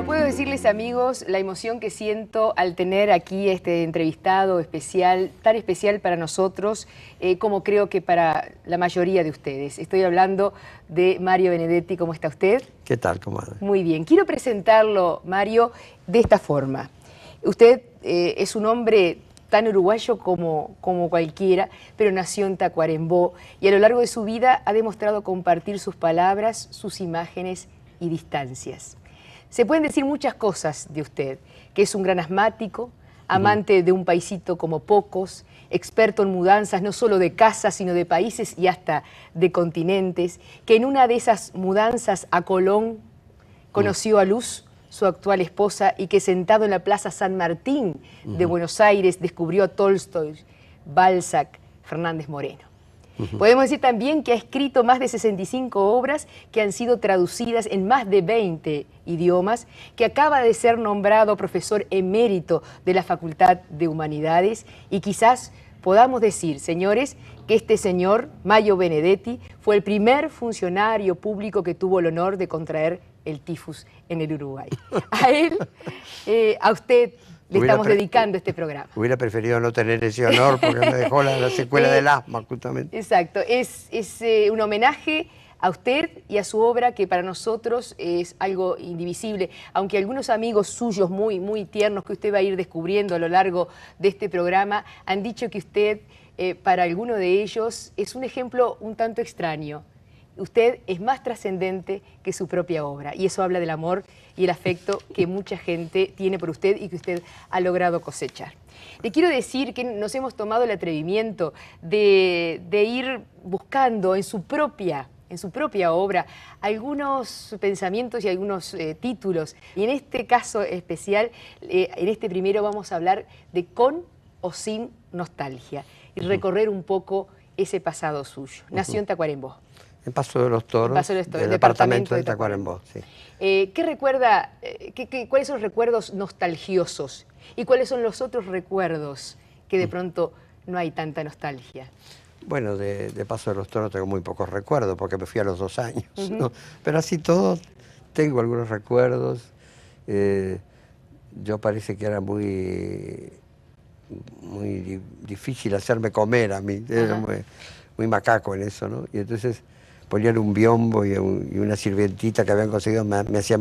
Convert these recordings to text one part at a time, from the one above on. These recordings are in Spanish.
No puedo decirles, amigos, la emoción que siento al tener aquí este entrevistado especial, tan especial para nosotros, como creo que para la mayoría de ustedes. Estoy hablando de Mario Benedetti. ¿Cómo está usted? ¿Qué tal, comadre? Muy bien. Quiero presentarlo, Mario, de esta forma. Usted es un hombre tan uruguayo como cualquiera, pero nació en Tacuarembó y a lo largo de su vida ha demostrado compartir sus palabras, sus imágenes y distancias. Se pueden decir muchas cosas de usted, que es un gran asmático, amante de un paisito como pocos, experto en mudanzas no solo de casas, sino de países y hasta de continentes, que en una de esas mudanzas a Colón conoció a Luz, su actual esposa, y que sentado en la Plaza San Martín de Buenos Aires descubrió a Tolstoy, Balzac, Fernández Moreno. Podemos decir también que ha escrito más de 65 obras que han sido traducidas en más de 20 idiomas, que acaba de ser nombrado profesor emérito de la Facultad de Humanidades y quizás podamos decir, señores, que este señor, Mario Benedetti, fue el primer funcionario público que tuvo el honor de contraer el tifus en el Uruguay. A él, a usted, le estamos dedicando este programa. Hubiera preferido no tener ese honor porque me dejó la secuela del asma, justamente. Exacto, es un homenaje a usted y a su obra que para nosotros es algo indivisible, aunque algunos amigos suyos muy tiernos que usted va a ir descubriendo a lo largo de este programa han dicho que usted, para alguno de ellos, es un ejemplo un tanto extraño. Usted es más trascendente que su propia obra y eso habla del amor y el afecto que mucha gente tiene por usted y que usted ha logrado cosechar. Le quiero decir que nos hemos tomado el atrevimiento de ir buscando en su propia obra algunos pensamientos y algunos títulos. Y en este caso especial, en este primero vamos a hablar de Con o Sin Nostalgia y recorrer un poco ese pasado suyo. Nació en Tacuarembó. En Paso de los Toros, del departamento de Tacuarembó. Sí. ¿Qué recuerda, cuáles son los recuerdos nostalgiosos y cuáles son los otros recuerdos que de pronto no hay tanta nostalgia? Bueno, de Paso de los Toros tengo muy pocos recuerdos porque me fui a los 2 años, ¿no? Pero así todo, tengo algunos recuerdos. Yo parece que era muy difícil hacerme comer a mí, era muy macaco en eso, ¿no? Y entonces ponían un biombo y una sirvientita que habían conseguido, me hacía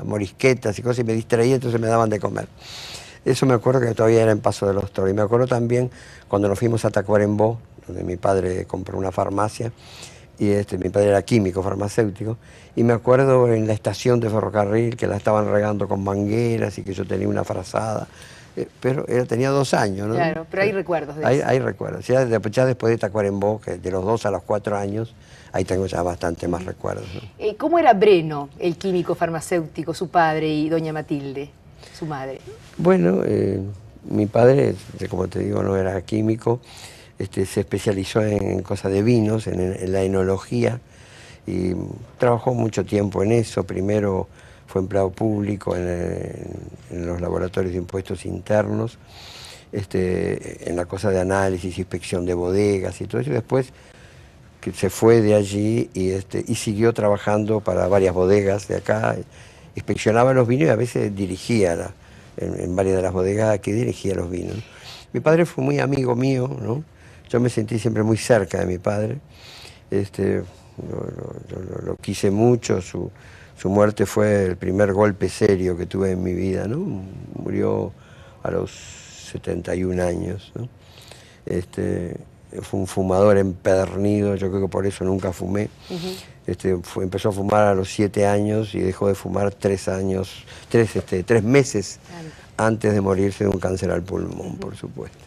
morisquetas y cosas y me distraía, entonces me daban de comer. Eso me acuerdo que todavía era en Paso de los Toros. Y me acuerdo también cuando nos fuimos a Tacuarembó, donde mi padre compró una farmacia, y mi padre era químico, farmacéutico, y me acuerdo en la estación de ferrocarril que la estaban regando con mangueras y que yo tenía una frazada. Pero tenía 2 años, ¿no? Claro, pero hay recuerdos de eso. Hay recuerdos. Ya después de Tacuarembó, que de los 2 a los 4 años, ahí tengo ya bastante más recuerdos, ¿no? ¿Cómo era Breno, el químico farmacéutico, su padre, y doña Matilde, su madre? Bueno, mi padre, como te digo, no era químico, se especializó en cosas de vinos, en la enología, y trabajó mucho tiempo en eso. Primero fue empleado público en los laboratorios de impuestos internos, en la cosa de análisis, inspección de bodegas y todo eso. Y después que se fue de allí y siguió trabajando para varias bodegas de acá, inspeccionaba los vinos y a veces dirigía en varias de las bodegas que dirigía los vinos. Mi padre fue muy amigo mío, ¿no? Yo me sentí siempre muy cerca de mi padre, lo quise mucho. Su muerte fue el primer golpe serio que tuve en mi vida, ¿no? Murió a los 71 años, ¿no? Fue un fumador empedernido, yo creo que por eso nunca fumé. Empezó a fumar a los 7 años y dejó de fumar 3 meses antes de morirse de un cáncer al pulmón, por supuesto.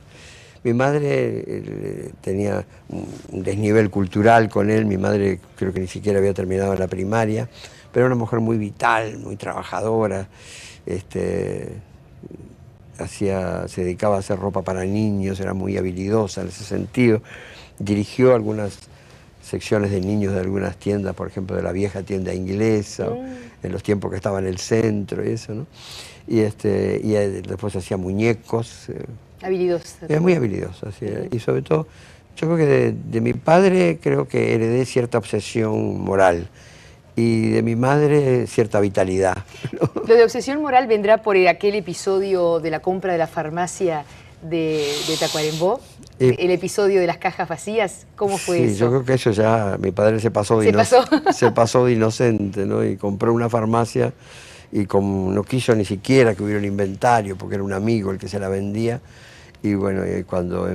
Mi madre tenía un desnivel cultural con él. Mi madre creo que ni siquiera había terminado la primaria, pero era una mujer muy vital, muy trabajadora. Se dedicaba a hacer ropa para niños, era muy habilidosa en ese sentido. Dirigió algunas secciones de niños de algunas tiendas, por ejemplo, de la vieja tienda inglesa, en los tiempos que estaba en el centro y eso, ¿no? Y después hacía muñecos. Habilidosa. Era muy habilidosa, sí. Y sobre todo, yo creo que de mi padre creo que heredé cierta obsesión moral. y de mi madre cierta vitalidad. Lo de obsesión moral vendrá por aquel episodio de la compra de la farmacia de Tacuarembó, el episodio de las cajas vacías. ¿Cómo fue sí, eso? yo creo que eso ya, mi padre se pasó se pasó de inocente, ¿no? Y compró una farmacia y no quiso ni siquiera que hubiera un inventario, porque era un amigo el que se la vendía. Y bueno, cuando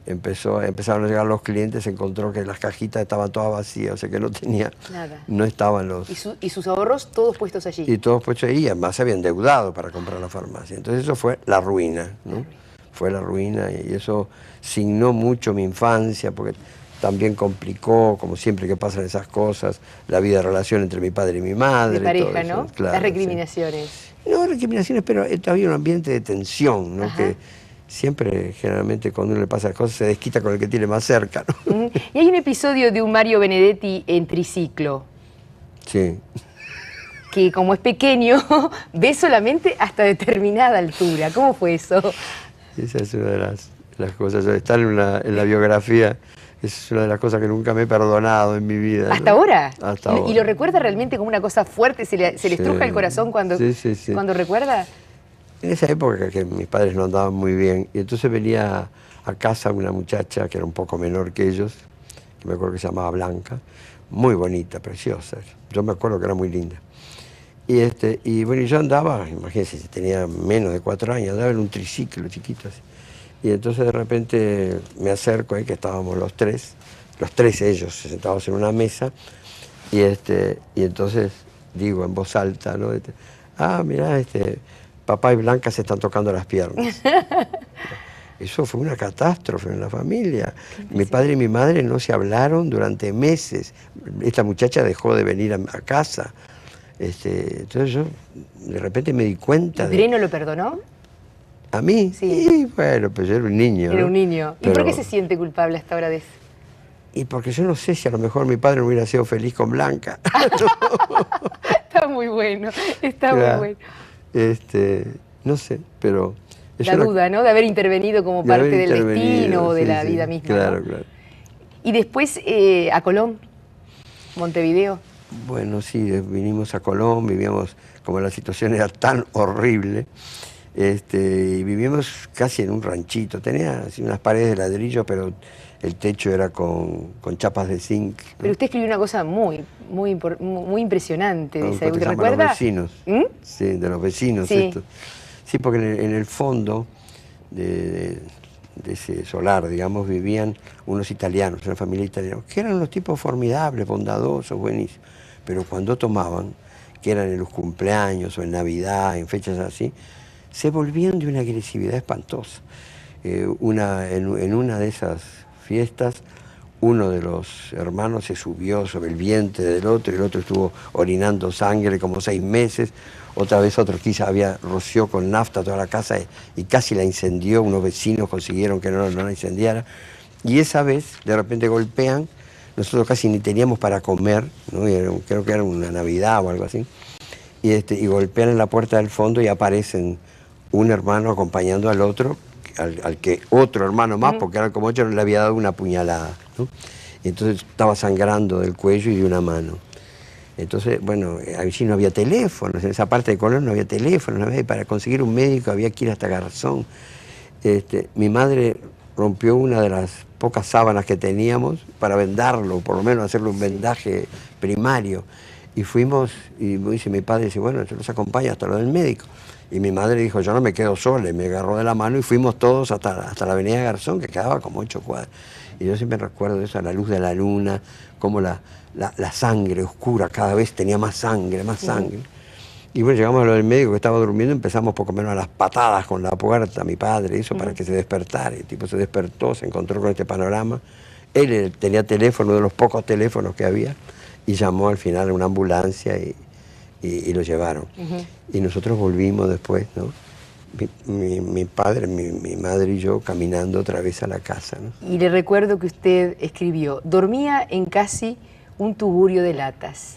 empezaron a llegar los clientes, se encontró que las cajitas estaban todas vacías, o sea que no tenía, nada. No estaban los... ¿Y sus ahorros todos puestos allí? Y todos puestos ahí, además se habían endeudado para comprar la farmacia. Entonces eso fue la ruina, ¿no? Fue la ruina y eso signó mucho mi infancia, porque también complicó, como siempre que pasan esas cosas, la vida de relación entre mi padre y mi madre. De pareja, todo eso, ¿no? claro, las recriminaciones. Sí. No recriminaciones, pero había un ambiente de tensión, ¿no? Que siempre, generalmente, cuando uno le pasa las cosas, se desquita con el que tiene más cerca, ¿no? Y hay un episodio de un Mario Benedetti en triciclo. Sí. Que como es pequeño, ve solamente hasta determinada altura. ¿Cómo fue eso? Esa es una de las cosas. Estar en la biografía es una de las cosas que nunca me he perdonado en mi vida, ¿no? ¿Hasta ahora? Hasta ahora. ¿Y lo recuerda realmente como una cosa fuerte? ¿Se le estruja el corazón cuando recuerda? En esa época que mis padres no andaban muy bien, y entonces venía a casa una muchacha que era un poco menor que ellos, que me acuerdo que se llamaba Blanca, muy bonita, preciosa. Yo me acuerdo que era muy linda. Y bueno, yo andaba, imagínense, si tenía menos de 4 años, andaba en un triciclo chiquito así. Y entonces de repente me acerco ahí, que estábamos los tres ellos sentados en una mesa, y entonces digo en voz alta, ¿no? Mirá, papá y Blanca se están tocando las piernas. Eso fue una catástrofe en la familia. Mi padre y mi madre no se hablaron durante meses. Esta muchacha dejó de venir a casa. Entonces yo de repente me di cuenta. ¿Dreno lo perdonó? ¿A mí? Sí. Y bueno, pues yo era un niño. Era ¿no? un niño. ¿Y por qué se siente culpable hasta ahora de eso? Y porque yo no sé si a lo mejor mi padre no hubiera sido feliz con Blanca. Está muy bueno, está muy bueno. No sé, pero... La duda, ¿no? De haber intervenido como parte del destino o de la vida misma. Claro, ¿no? claro. Y después a Colón, Montevideo. Bueno, sí, vinimos a Colón, vivíamos, como la situación era tan horrible, y vivíamos casi en un ranchito. Tenía así unas paredes de ladrillo, pero el techo era con chapas de zinc, ¿no? Pero usted escribió una cosa muy impresionante de esa época. ¿Recuerda? ¿Recuerda? Los vecinos. Sí, de los vecinos. Sí. Estos. Sí, porque en el fondo de ese solar, digamos, vivían unos italianos, una familia italiana, que eran unos tipos formidables, bondadosos, buenísimos. Pero cuando tomaban, que eran en los cumpleaños o en Navidad, en fechas así, se volvían de una agresividad espantosa. En una de esas fiestas, uno de los hermanos se subió sobre el vientre del otro y el otro estuvo orinando sangre como 6 meses. Otra vez otro quizá roció con nafta toda la casa y casi la incendió. Unos vecinos consiguieron que no la incendiara. Y esa vez, de repente golpean, nosotros casi ni teníamos para comer, ¿no? Creo que era una Navidad o algo así. Y golpean en la puerta del fondo y aparecen un hermano acompañando al otro, al que otro hermano más, porque era como yo le había dado una puñalada, ¿no? Y entonces estaba sangrando del cuello y de una mano. Entonces, bueno, allí no había teléfonos, en esa parte de Colón no había teléfonos, para conseguir un médico había que ir hasta Garzón. Mi madre rompió una de las pocas sábanas que teníamos para vendarlo, por lo menos hacerle un vendaje primario. Y fuimos, y me dice mi padre, dice, bueno, yo los acompaño hasta lo del médico. Y mi madre dijo, yo no me quedo sola, y me agarró de la mano y fuimos todos hasta la avenida Garzón, que quedaba como 8 cuadras. Y yo siempre recuerdo eso, a la luz de la luna, como la sangre oscura, cada vez tenía más sangre, más sangre. Y bueno, llegamos a lo del médico que estaba durmiendo, empezamos poco menos a las patadas con la puerta, mi padre, eso para que se despertara. El tipo se despertó, se encontró con este panorama. Él tenía teléfono, de los pocos teléfonos que había, y llamó al final a una ambulancia y lo llevaron. Y nosotros volvimos después, ¿no? Mi padre, mi madre y yo caminando otra vez a la casa, ¿no? Y le recuerdo que usted escribió, dormía en casi un tugurio de latas.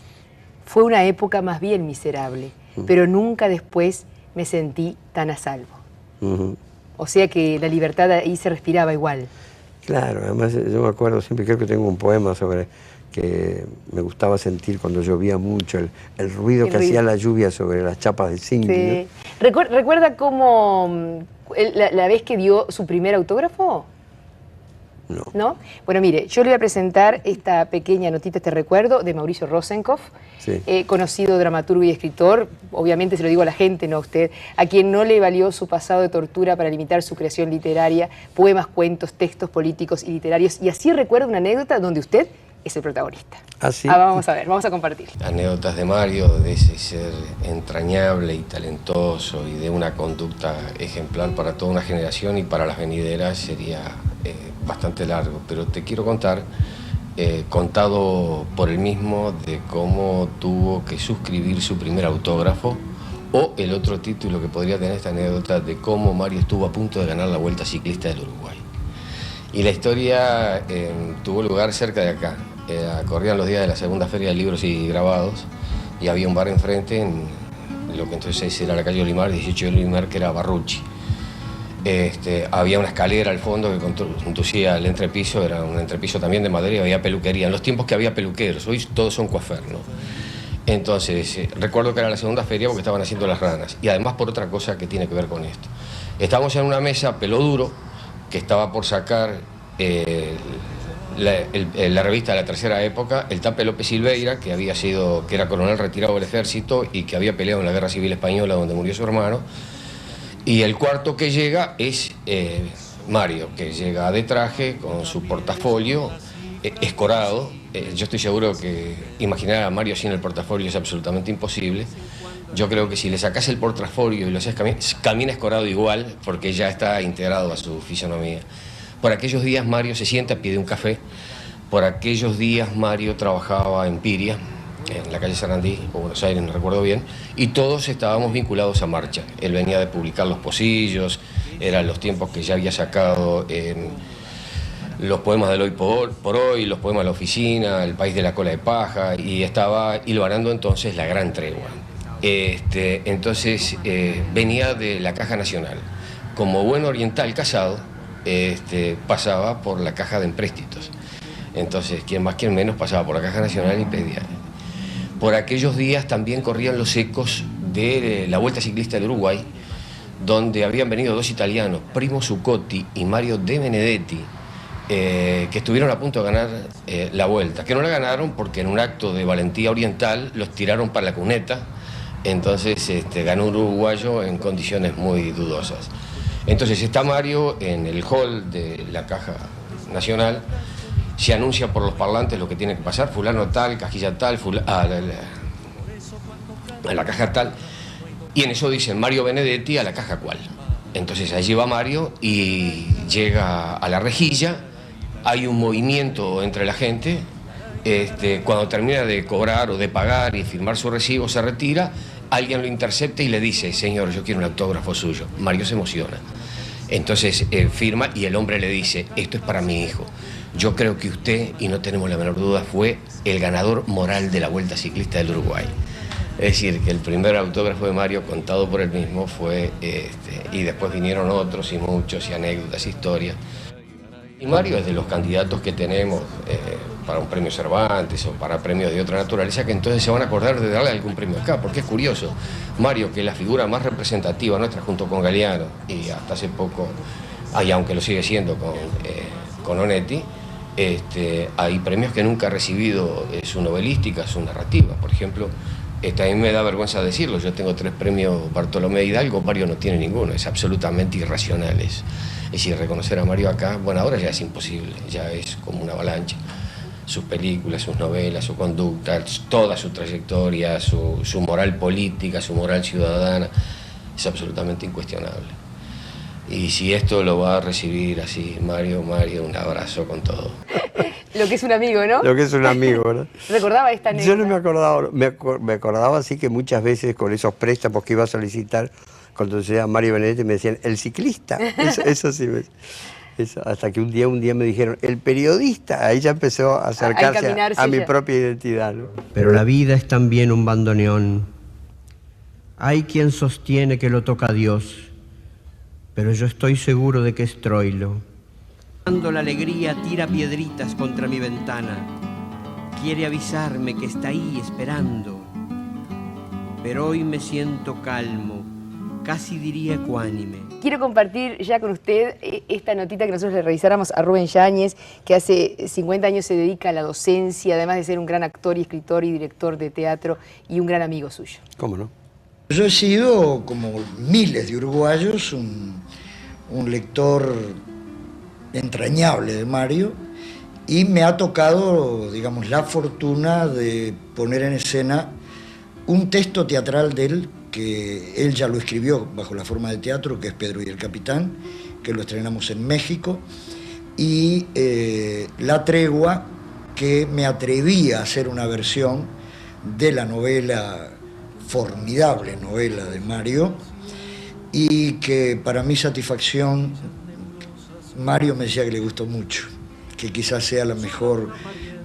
Fue una época más bien miserable, pero nunca después me sentí tan a salvo. O sea que la libertad ahí se respiraba igual. Claro, además yo me acuerdo siempre, creo que tengo un poema sobre que me gustaba sentir cuando llovía mucho, el ruido que hacía la lluvia sobre las chapas de zinc. Sí. ¿No? ¿Recuerda cómo la vez que dio su primer autógrafo? No. ¿No? Bueno, mire, yo le voy a presentar esta pequeña notita, este recuerdo de Mauricio Rosenkopf, Sí. Conocido dramaturgo y escritor, obviamente se lo digo a la gente, no a usted, a quien no le valió su pasado de tortura para limitar su creación literaria, poemas, cuentos, textos políticos y literarios, y así recuerda una anécdota donde usted es el protagonista. ¿Ah, sí? Vamos a ver, vamos a compartir. Anécdotas de Mario, de ese ser entrañable y talentoso y de una conducta ejemplar para toda una generación y para las venideras sería bastante largo, pero te quiero contar, contado por él mismo, de cómo tuvo que suscribir su primer autógrafo, o el otro título que podría tener esta anécdota de cómo Mario estuvo a punto de ganar la Vuelta Ciclista del Uruguay. Y la historia tuvo lugar cerca de acá. Corrían los días de la segunda feria de libros y grabados y había un bar enfrente en lo que entonces era la calle Olimar, 18 de Olimar, que era Barrucci. Había una escalera al fondo que conducía al entrepiso, era un entrepiso también de madera y había peluquería, en los tiempos que había peluqueros, hoy todos son coafer, ¿no? Entonces, recuerdo que era la segunda feria porque estaban haciendo las ranas, y además por otra cosa que tiene que ver con esto. Estábamos en una mesa, pelo duro, que estaba por sacar la revista de la tercera época, el Tape López Silveira, que era coronel retirado del ejército y que había peleado en la Guerra Civil Española donde murió su hermano. Y el cuarto que llega es Mario, que llega de traje con su portafolio escorado. Yo estoy seguro que imaginar a Mario sin el portafolio es absolutamente imposible. Yo creo que si le sacás el portafolio y lo haces camina escorado igual, porque ya está integrado a su fisonomía. Por aquellos días Mario se sienta, pide un café. Por aquellos días Mario trabajaba en Piria, en la calle Sarandí, o Buenos Aires, no recuerdo bien, y todos estábamos vinculados a Marcha. Él venía de publicar Los Pocillos, eran los tiempos que ya había sacado los poemas del Hoy por Hoy, los poemas de la Oficina, El País de la Cola de Paja, y estaba hilvanando entonces La Gran Tregua. Entonces venía de la Caja Nacional. Como buen oriental casado, pasaba por la Caja de Empréstitos. Entonces, quien más, quien menos, pasaba por la Caja Nacional y pedía. Por aquellos días también corrían los ecos de la Vuelta Ciclista del Uruguay, donde habían venido dos italianos, Primo Zuccotti y Mario De Benedetti, que estuvieron a punto de ganar la Vuelta, que no la ganaron porque en un acto de valentía oriental los tiraron para la cuneta. Entonces ganó un uruguayo en condiciones muy dudosas. Entonces está Mario en el hall de la Caja Nacional, se anuncia por los parlantes lo que tiene que pasar, fulano tal, cajilla tal, a la caja tal, y en eso dicen Mario Benedetti a la caja cual. Entonces allí va Mario y llega a la rejilla, hay un movimiento entre la gente, cuando termina de cobrar o de pagar y firmar su recibo se retira, alguien lo intercepta y le dice, señor, yo quiero un autógrafo suyo. Mario se emociona. Entonces firma y el hombre le dice, esto es para mi hijo. Yo creo que usted, y no tenemos la menor duda, fue el ganador moral de la Vuelta Ciclista del Uruguay. Es decir, que el primer autógrafo de Mario, contado por él mismo, fue y después vinieron otros y muchos, y anécdotas, historias. Y Mario es de los candidatos que tenemos para un premio Cervantes o para premios de otra naturaleza, que entonces se van a acordar de darle algún premio acá, porque es curioso. Mario, que es la figura más representativa nuestra junto con Galeano, y hasta hace poco, y aunque lo sigue siendo con Onetti, hay premios que nunca ha recibido su novelística, su narrativa. Por ejemplo, a mí me da vergüenza decirlo, yo tengo 3 premios Bartolomé Hidalgo, Mario no tiene ninguno, es absolutamente irracional. Es decir, reconocer a Mario acá, bueno, ahora ya es imposible, ya es como una avalancha. Sus películas, sus novelas, su conducta, toda su trayectoria, su moral política, su moral ciudadana, es absolutamente incuestionable. Y si esto lo va a recibir así, Mario, un abrazo con todo. Lo que es un amigo, ¿no? Lo que es un amigo, ¿no? ¿Recordaba esta anécdota? Yo no me acordaba, me acordaba así que muchas veces con esos préstamos que iba a solicitar, cuando se llama Mario Benedetti me decían, el ciclista, eso sí, hasta que un día me dijeron, el periodista, ahí ya empezó a acercarse a mi propia identidad, ¿no? Pero la vida es también un bandoneón. Hay quien sostiene que lo toca Dios, pero yo estoy seguro de que es Troilo. Cuando la alegría tira piedritas contra mi ventana, quiere avisarme que está ahí esperando. Pero hoy me siento calmo, casi diría ecuánime. Quiero compartir ya con usted esta notita que nosotros le revisáramos a Rubén Yáñez, que hace 50 años se dedica a la docencia, además de ser un gran actor y escritor y director de teatro y un gran amigo suyo. ¿Cómo no? Yo he sido, como miles de uruguayos, un lector entrañable de Mario, y me ha tocado, digamos, la fortuna de poner en escena un texto teatral de él, que él ya lo escribió bajo la forma de teatro, que es Pedro y el Capitán, que lo estrenamos en México, y La Tregua, que me atreví a hacer una versión de la novela, formidable novela de Mario, y que para mi satisfacción Mario me decía que le gustó mucho, que quizás sea la mejor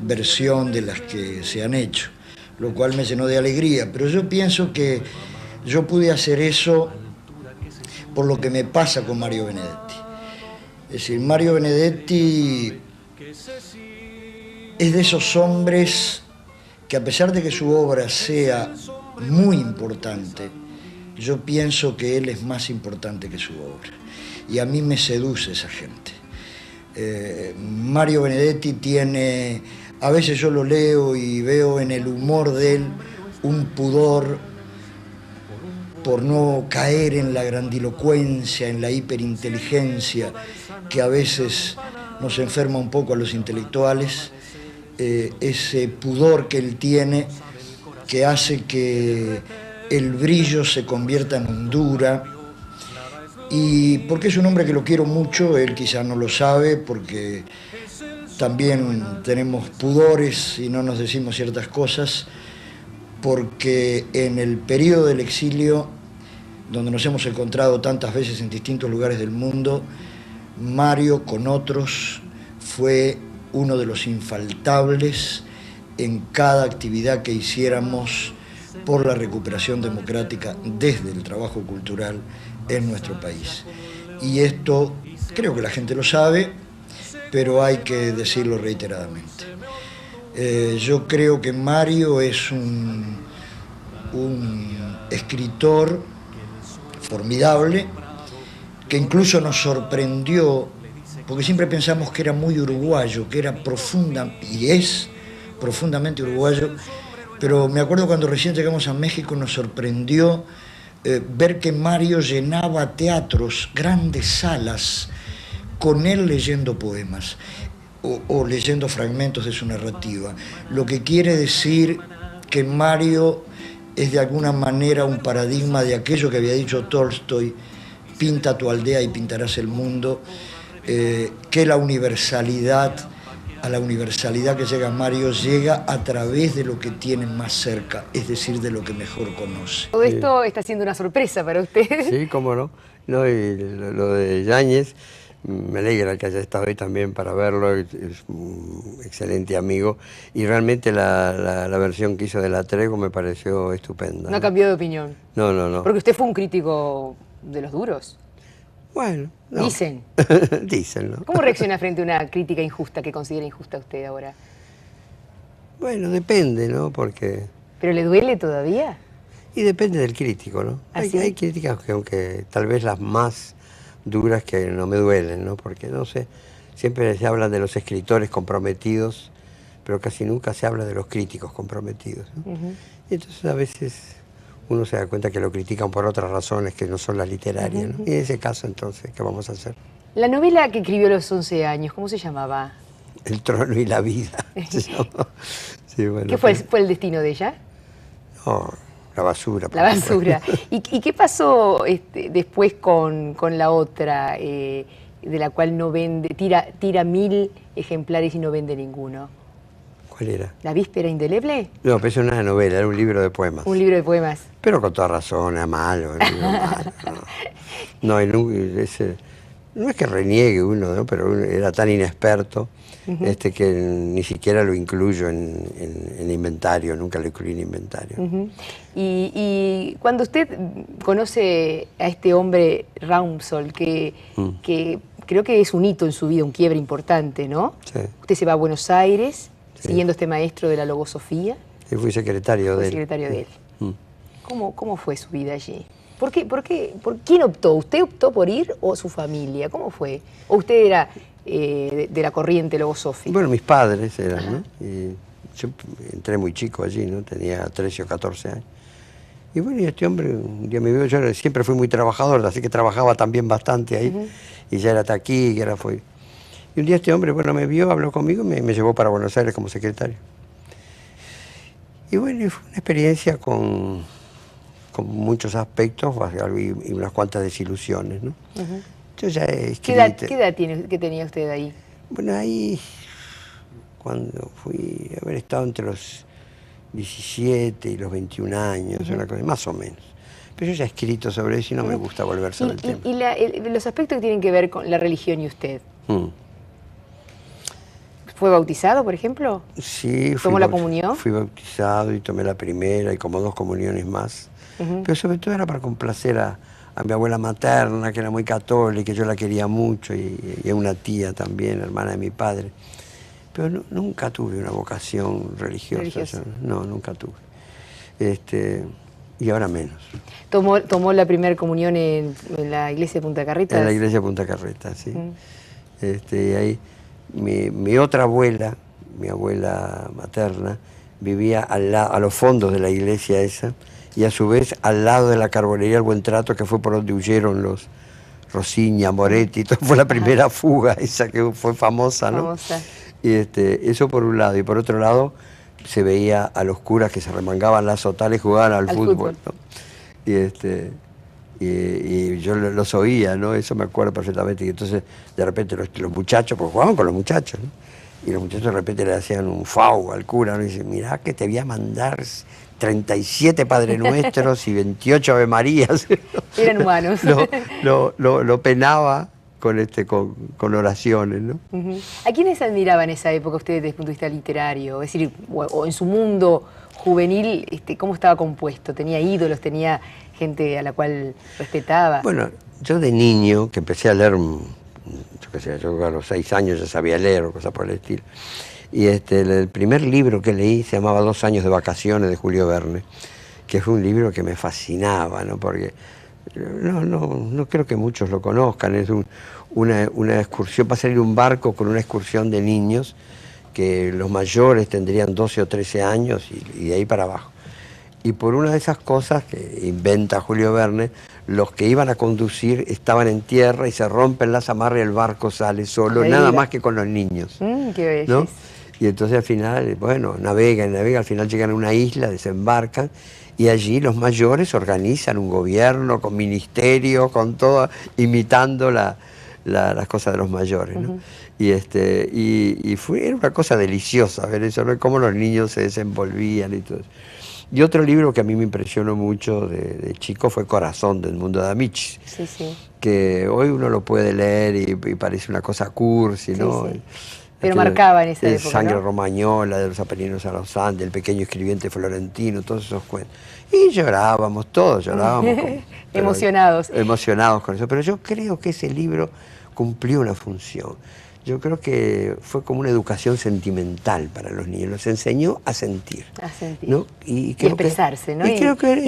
versión de las que se han hecho, lo cual me llenó de alegría. Pero yo pienso que yo pude hacer eso por lo que me pasa con Mario Benedetti. Es decir, Mario Benedetti es de esos hombres que, a pesar de que su obra sea muy importante, yo pienso que él es más importante que su obra. Y a mí me seduce esa gente. Mario Benedetti tiene, a veces yo lo leo y veo en el humor de él un pudor por no caer en la grandilocuencia, en la hiperinteligencia, que a veces nos enferma un poco a los intelectuales, ese pudor que él tiene, que hace que el brillo se convierta en hondura. Y porque es un hombre que lo quiero mucho, él quizá no lo sabe, porque también tenemos pudores y no nos decimos ciertas cosas, porque en el periodo del exilio, donde nos hemos encontrado tantas veces en distintos lugares del mundo, Mario, con otros, fue uno de los infaltables en cada actividad que hiciéramos por la recuperación democrática desde el trabajo cultural en nuestro país. Y esto creo que la gente lo sabe, pero hay que decirlo reiteradamente. Yo creo que Mario es un escritor formidable, que incluso nos sorprendió, porque siempre pensamos que era muy uruguayo, que era profunda, y es profundamente uruguayo, pero me acuerdo cuando recién llegamos a México nos sorprendió ver que Mario llenaba teatros, grandes salas, con él leyendo poemas o leyendo fragmentos de su narrativa. Lo que quiere decir que Mario es de alguna manera un paradigma de aquello que había dicho Tolstoy: pinta tu aldea y pintarás el mundo, que la universalidad, a la universalidad que llega Mario, llega a través de lo que tiene más cerca, es decir, de lo que mejor conoce. Todo esto está siendo una sorpresa para usted. Sí, cómo no. No, y lo de Yáñez, me alegra que haya estado ahí también para verlo, es un excelente amigo, y realmente la versión que hizo de La Tregua me pareció estupenda. No cambió de opinión. No, no, no. Porque usted fue un crítico de los duros. Bueno, no. Dicen. Dicen, ¿no? ¿Cómo reacciona frente a una crítica injusta que considera injusta usted ahora? Bueno, depende, ¿no? Porque... ¿Pero le duele todavía? Y depende del crítico, ¿no? ¿Ah, sí? Hay críticas que, aunque tal vez las más duras, que no me duelen, ¿no? Porque, no sé, siempre se habla de los escritores comprometidos, pero casi nunca se habla de los críticos comprometidos, ¿no? Y entonces a veces uno se da cuenta que lo critican por otras razones que no son las literarias, ¿no? Y en ese caso, entonces, ¿qué vamos a hacer? La novela que escribió a los 11 años, ¿cómo se llamaba? El trono y la vida. Se llamó. Sí, bueno, ¿Qué fue el destino de ella? No, la basura. La basura. ¿Y qué pasó después con la otra, de la cual no vende, tira 1000 ejemplares y no vende ninguno? ¿Cuál era? ¿La víspera indeleble? No, pero eso no era una novela, era un libro de poemas. Un libro de poemas. Pero con toda razón, era malo, era un libro malo, no, no es que reniegue uno, ¿no? Pero uno era tan inexperto que ni siquiera lo incluyo en inventario, nunca lo incluí en inventario. Y cuando usted conoce a este hombre Raumsol, que creo que es un hito en su vida, un quiebre importante, ¿no? Sí. Usted se va a Buenos Aires, siguiendo este maestro de la logosofía. Y fui secretario de él. Secretario de él. ¿Cómo fue su vida allí? ¿Por quién optó? ¿Usted optó por ir o su familia? ¿Cómo fue? ¿O usted era de la corriente logosófica? Bueno, mis padres eran, ¿no? Y yo entré muy chico allí, ¿no? Tenía 13 o 14 años. Y bueno, y este hombre un día me vio, yo siempre fui muy trabajador, así que trabajaba también bastante ahí. Y ya era taquígrafo. Fue. Y un día este hombre, bueno, me vio, habló conmigo y me llevó para Buenos Aires como secretario. Y bueno, fue una experiencia con muchos aspectos y unas cuantas desilusiones, ¿no? Yo ya ¿Qué edad tenía usted ahí? Bueno, ahí, cuando fui, haber estado entre los 17 y los 21 años, una cosa, más o menos. Pero yo ya he escrito sobre eso y no me gusta volver sobre el tema. ¿Y los aspectos que tienen que ver con la religión y usted? ¿Fue bautizado, por ejemplo? Sí. ¿Tomó la comunión? Fui bautizado y tomé la primera y como 2 comuniones más. Pero sobre todo era para complacer a mi abuela materna, que era muy católica, yo la quería mucho, y a una tía también, hermana de mi padre. Pero nunca tuve una vocación religiosa. No, nunca tuve. Y ahora menos. ¿Tomó la primera comunión en la iglesia de Punta Carretas? En la iglesia de Punta Carretas, sí. Y ahí mi otra abuela, mi abuela materna, vivía a los fondos de la iglesia esa, y a su vez al lado de la carbonería El Buen Trato, que fue por donde huyeron los Rosiña, Moretti, fue la primera fuga esa que fue famosa, ¿no? Famosa. Y eso por un lado, y por otro lado se veía a los curas que se remangaban las sotales y jugaban al fútbol, ¿no? Y yo los oía, ¿no? Eso me acuerdo perfectamente. Y entonces de repente los muchachos, pues jugaban con los muchachos, ¿no? Y los muchachos de repente le hacían un fau al cura, ¿no? Y dice, mirá que te voy a mandar 37 Padre Nuestros y 28 Ave Marías. Eran humanos. Lo penaba con oraciones, ¿no? ¿A quiénes admiraban en esa época ustedes desde el punto de vista literario? Es decir, o en su mundo juvenil, ¿cómo estaba compuesto? ¿Tenía ídolos? ¿Tenía gente a la cual respetaba? Bueno, yo de niño, que empecé a leer, yo qué sé, yo a los 6 años ya sabía leer o cosas por el estilo. Y el primer libro que leí se llamaba 2 años de vacaciones, de Julio Verne, que fue un libro que me fascinaba, ¿no? Porque no creo que muchos lo conozcan. Es una excursión, va a salir un barco con una excursión de niños, que los mayores tendrían 12 o 13 años y de ahí para abajo. Y por una de esas cosas que inventa Julio Verne, los que iban a conducir estaban en tierra y se rompen las amarras y el barco sale solo, nada más que con los niños. Qué belleza. ¿No? Y entonces al final, bueno, navegan, al final llegan a una isla, desembarcan, y allí los mayores organizan un gobierno con ministerios, con todo, imitando las cosas de los mayores, ¿no? Era una cosa deliciosa ver eso, ¿no? Cómo los niños se desenvolvían y todo eso. Y otro libro que a mí me impresionó mucho de chico fue Corazón, de Edmundo de Amicis, que hoy uno lo puede leer y parece una cosa cursi, ¿no? Sí. Pero marcaba en esa época, Sangre ¿no? Romañola, de los Apeninos a los Andes, El pequeño escribiente florentino, todos esos cuentos. Y llorábamos, todos llorábamos. Emocionados. Emocionados con eso. Pero yo creo que ese libro cumplió una función. Yo creo que fue como una educación sentimental para los niños. Los enseñó a sentir. A sentir. ¿No? Y expresarse, ¿no? Y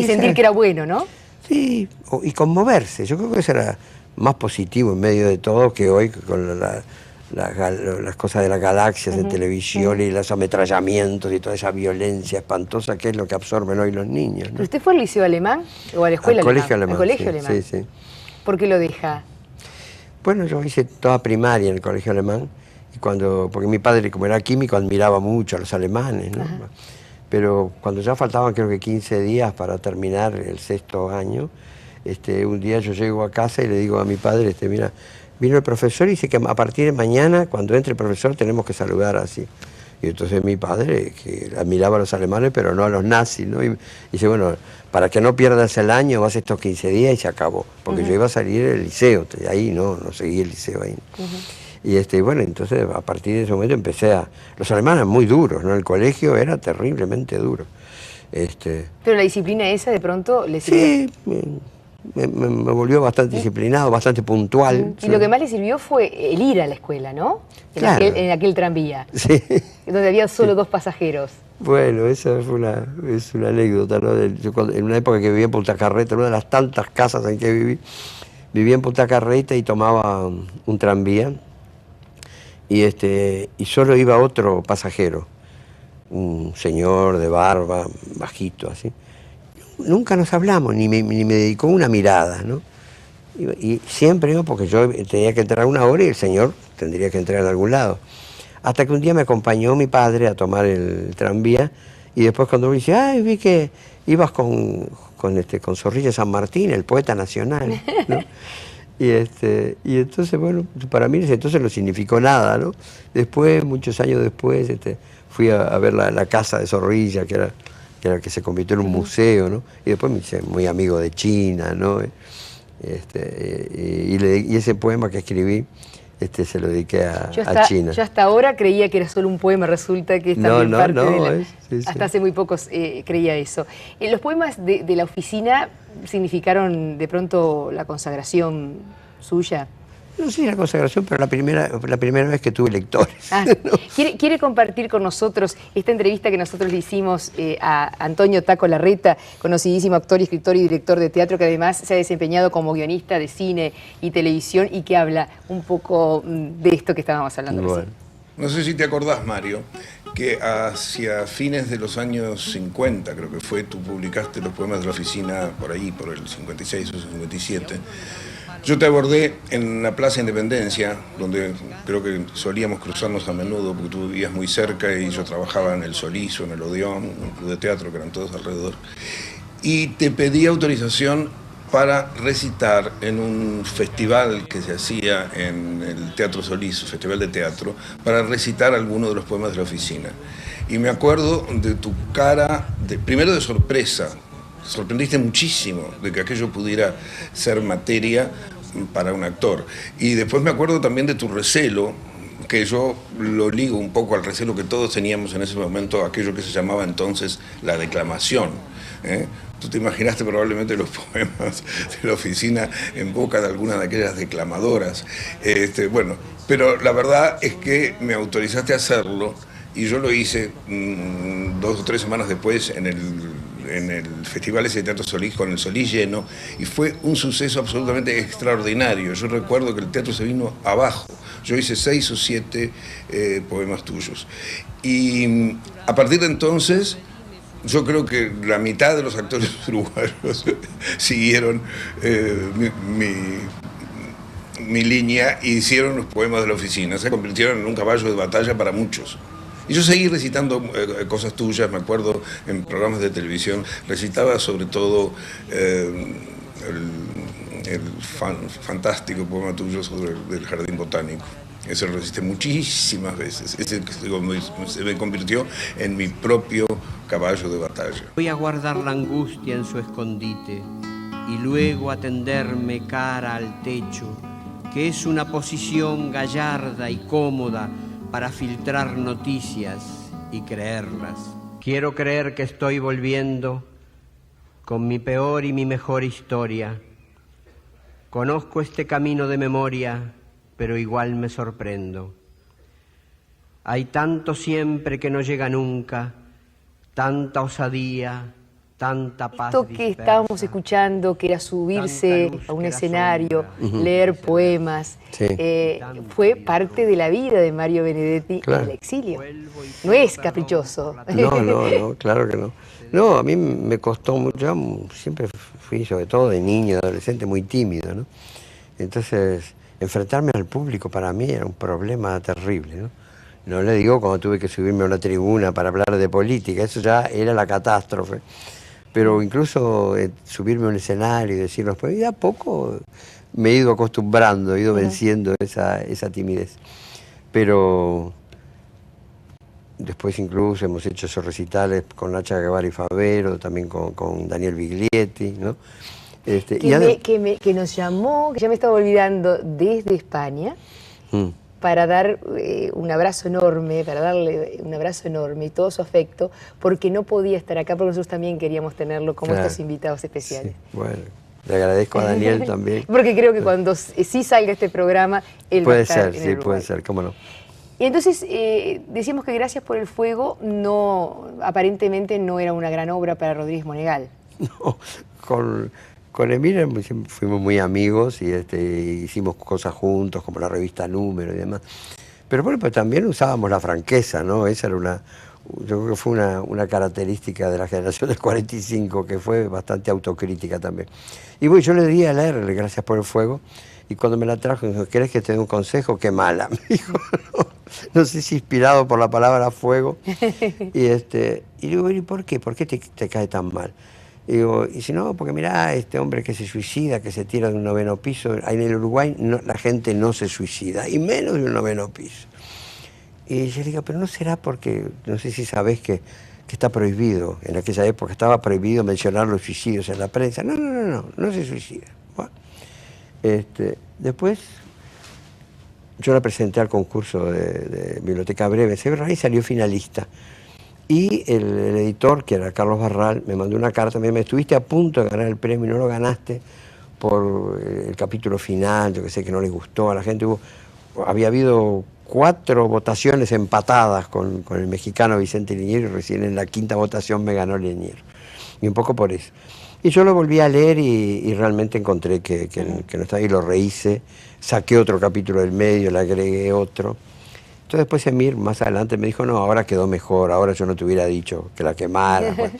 sentir que era bueno, ¿no? Sí, y conmoverse. Yo creo que eso era más positivo en medio de todo que hoy con las cosas de las galaxias en televisión y los ametrallamientos y toda esa violencia espantosa que es lo que absorben hoy los niños, ¿no? ¿Pero usted fue al liceo alemán o a la escuela alemana? Colegio alemán. Al colegio alemán. Sí. ¿Por qué lo deja? Bueno, yo hice toda primaria en el colegio alemán, porque mi padre, como era químico, admiraba mucho a los alemanes, ¿no? Pero cuando ya faltaban creo que 15 días para terminar el 6º año, un día yo llego a casa y le digo a mi padre, mira, vino el profesor y dice que a partir de mañana, cuando entre el profesor, tenemos que saludar así. Y entonces mi padre, que admiraba a los alemanes, pero no a los nazis, ¿no? Y dice, bueno, para que no pierdas el año, vas estos 15 días y se acabó. Porque yo iba a salir del liceo, y ahí no seguí el liceo ahí. Y bueno, entonces a partir de ese momento los alemanes eran muy duros, ¿no? El colegio era terriblemente duro. Pero la disciplina esa de pronto le sirvió. Sí, me volvió bastante disciplinado, bastante puntual. Y lo que más le sirvió fue el ir a la escuela, ¿no? Claro. En aquel tranvía, Sí. donde había solo 2 pasajeros. Bueno, esa es una anécdota, ¿no? En una época que vivía en Punta Carreta, una de las tantas casas en que vivía en Punta Carreta y tomaba un tranvía y solo iba otro pasajero, un señor de barba, bajito, así. Nunca nos hablamos, ni me dedicó una mirada, ¿no? Y siempre, ¿no? Porque yo tenía que entrar 1 hora y el señor tendría que entrar en algún lado. Hasta que un día me acompañó mi padre a tomar el tranvía y después cuando me dice, ay, vi que ibas con Zorrilla San Martín, el poeta nacional, ¿no? Y entonces, bueno, para mí entonces no significó nada, ¿no? Después, muchos años después, fui a ver la casa de Zorrilla, que era que se convirtió en un museo, ¿no? Y después me hice muy amigo de China, ¿no? Y ese poema que escribí, se lo dediqué a China. Yo hasta ahora creía que era solo un poema, resulta que es también parte de la... Sí. Hasta hace muy pocos creía eso. Los poemas de la oficina significaron de pronto la consagración suya. No sé la consagración, pero la primera vez que tuve lectores. ¿No? ¿Quiere compartir con nosotros esta entrevista que nosotros le hicimos a Antonio Taco Larreta, conocidísimo actor, escritor y director de teatro, que además se ha desempeñado como guionista de cine y televisión y que habla un poco de esto que estábamos hablando recién? No sé si te acordás, Mario, que hacia fines de los años 50, creo que fue, tú publicaste los poemas de la oficina por ahí, por el 56 o 57. Yo te abordé en la Plaza Independencia, donde creo que solíamos cruzarnos a menudo, porque tú vivías muy cerca y yo trabajaba en el Solís o en el Odeón, un club de teatro que eran todos alrededor. Y te pedí autorización para recitar en un festival que se hacía en el Teatro Solís, un festival de teatro, para recitar algunos de los poemas de la oficina. Y me acuerdo de tu cara, primero de sorpresa, sorprendiste muchísimo de que aquello pudiera ser materia para un actor. Y después me acuerdo también de tu recelo, que yo lo ligo un poco al recelo que todos teníamos en ese momento, aquello que se llamaba entonces la declamación. Tú te imaginaste probablemente los poemas de la oficina en boca de alguna de aquellas declamadoras. Bueno, pero la verdad es que me autorizaste a hacerlo y yo lo hice 2 o 3 semanas después en el Festival ese de Teatro Solís, con el Solís lleno, y fue un suceso absolutamente extraordinario. Yo recuerdo que el teatro se vino abajo. Yo hice 6 o 7 poemas tuyos. Y a partir de entonces, yo creo que la mitad de los actores uruguayos siguieron mi línea y hicieron los poemas de la oficina. Se convirtieron en un caballo de batalla para muchos. Y yo seguí recitando cosas tuyas, me acuerdo en programas de televisión, recitaba sobre todo el fantástico poema tuyo sobre el jardín botánico. Ese lo recité muchísimas veces, ese se me convirtió en mi propio caballo de batalla. Voy a guardar la angustia en su escondite y luego a tenderme cara al techo, que es una posición gallarda y cómoda para filtrar noticias y creerlas. Quiero creer que estoy volviendo con mi peor y mi mejor historia. Conozco este camino de memoria, pero igual me sorprendo. Hay tanto siempre que no llega nunca, tanta osadía, tanta paz Esto que dispersa, estábamos escuchando, que era subirse a un escenario, leer poemas, Sí. fue parte de la vida de Mario Benedetti Claro. en el exilio. No es caprichoso. No, claro que no. No, a mí me costó mucho, yo siempre fui, sobre todo de niño, de adolescente, muy tímido, ¿no? Entonces, enfrentarme al público para mí era un problema terrible, ¿no? No le digo cuando tuve que subirme a una tribuna para hablar de política, eso ya era la catástrofe. Pero incluso subirme a un escenario y decirlo, pues de a poco me he ido acostumbrando, he ido venciendo esa timidez. Pero después incluso hemos hecho esos recitales con Nacha Guevara y Favero, también con Daniel Biglietti, ¿no? Que nos llamó, que ya me estaba olvidando, desde España, para dar un abrazo enorme, para darle un abrazo enorme y todo su afecto, porque no podía estar acá, porque nosotros también queríamos tenerlo como Claro. estos invitados especiales. Sí, bueno, Le agradezco a Daniel también. Porque creo que cuando sí salga este programa, él va a estar en el Uruguay. Puede ser, cómo no. Y entonces decíamos que Gracias por el Fuego aparentemente no era una gran obra para Rodríguez Monegal. No, con Emilio fuimos muy amigos y hicimos cosas juntos, como la revista Número y demás. Pero bueno, pues también usábamos la franqueza, ¿no? Esa era yo creo que fue una característica de la generación del 45, que fue bastante autocrítica también. Y bueno, yo le di a leer Gracias por el Fuego, y cuando me la trajo, me dijo, ¿querés que te dé un consejo? ¡Qué mala! Me dijo, no sé si inspirado por la palabra fuego. Y digo, ¿y por qué? ¿Por qué te cae tan mal? Y digo, y si no, porque mirá, este hombre que se suicida, que se tira de un 9º piso, ahí en el Uruguay la gente no se suicida, y menos de un 9º piso. Y yo le digo, pero no será porque, no sé si sabés que está prohibido, en aquella época estaba prohibido mencionar los suicidios en la prensa. No se suicida. Bueno, después yo la presenté al concurso de Biblioteca Breve, y salió finalista. Y el editor, que era Carlos Barral, me mandó una carta, me dijo, estuviste a punto de ganar el premio y no lo ganaste por el capítulo final, yo que sé, que no les gustó a la gente. Había habido 4 votaciones empatadas con el mexicano Vicente Liniers, y recién en la 5ª votación me ganó Liniers. Y un poco por eso. Y yo lo volví a leer y realmente encontré que no estaba ahí, lo rehice, saqué otro capítulo del medio, le agregué otro. Entonces después Emir más adelante me dijo, no, ahora quedó mejor, ahora yo no te hubiera dicho que la quemara. Bueno.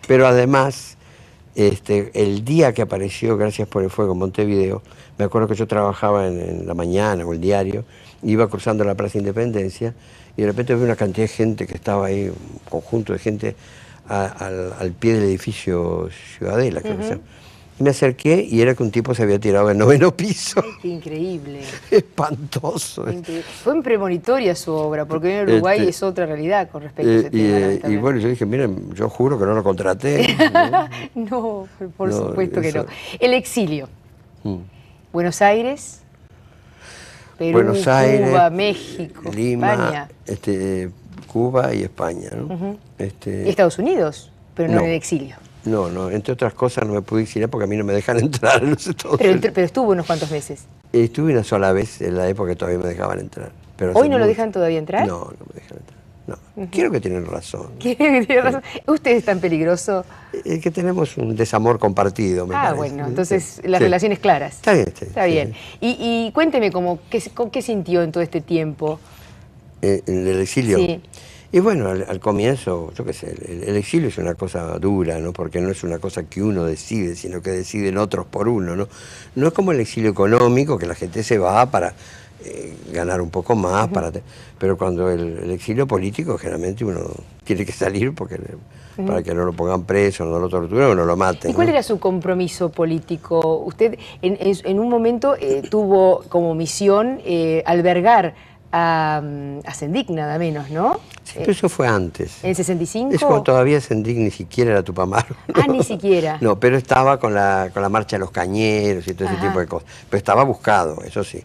Pero además, el día que apareció Gracias por el Fuego en Montevideo, me acuerdo que yo trabajaba en la mañana o el diario, iba cruzando la Plaza Independencia y de repente vi una cantidad de gente que estaba ahí, un conjunto de gente al pie del edificio Ciudadela, creo que se llama. Me acerqué y era que un tipo se había tirado del 9º piso. ¡Qué increíble! Espantoso. Increíble. Fue premonitoria su obra, porque en Uruguay es otra realidad con respecto a ese tema. Y bueno, yo dije, miren, yo juro que no lo contraté. No, por supuesto que no. El exilio. Buenos Aires, Perú, Cuba, México, Lima, España. Cuba y España, ¿no? Y Estados Unidos, pero no en el exilio. No, entre otras cosas no me pude exilar porque a mí no me dejan entrar en los Estados Unidos. Pero estuvo unos cuantos meses. Estuve una sola vez en la época que todavía me dejaban entrar. Pero ¿Hoy no lo dejan todavía entrar? No me dejan entrar. No. Creo que tienen razón. ¿Usted es tan peligroso? Es que tenemos un desamor compartido, me parece. Bueno, entonces las relaciones claras. Está bien. Está bien. Y cuénteme, ¿qué sintió en todo este tiempo? ¿En el exilio? Sí. Y bueno, al comienzo, yo qué sé, el exilio es una cosa dura, ¿no? Porque no es una cosa que uno decide, sino que deciden otros por uno, ¿no? No es como el exilio económico, que la gente se va para ganar un poco más, pero cuando el exilio político, generalmente uno tiene que salir porque para que no lo pongan preso, no lo torturen o no lo maten. ¿Y cuál era su compromiso político? Usted en un momento tuvo como misión albergar a Sendik, nada menos, ¿no? Sí, pero eso fue antes. ¿En 65? Eso cuando todavía Sendik ni siquiera era Tupamaro. Ah, ni siquiera. No, pero estaba con la marcha de los cañeros y todo ese tipo de cosas. Pero estaba buscado, eso sí.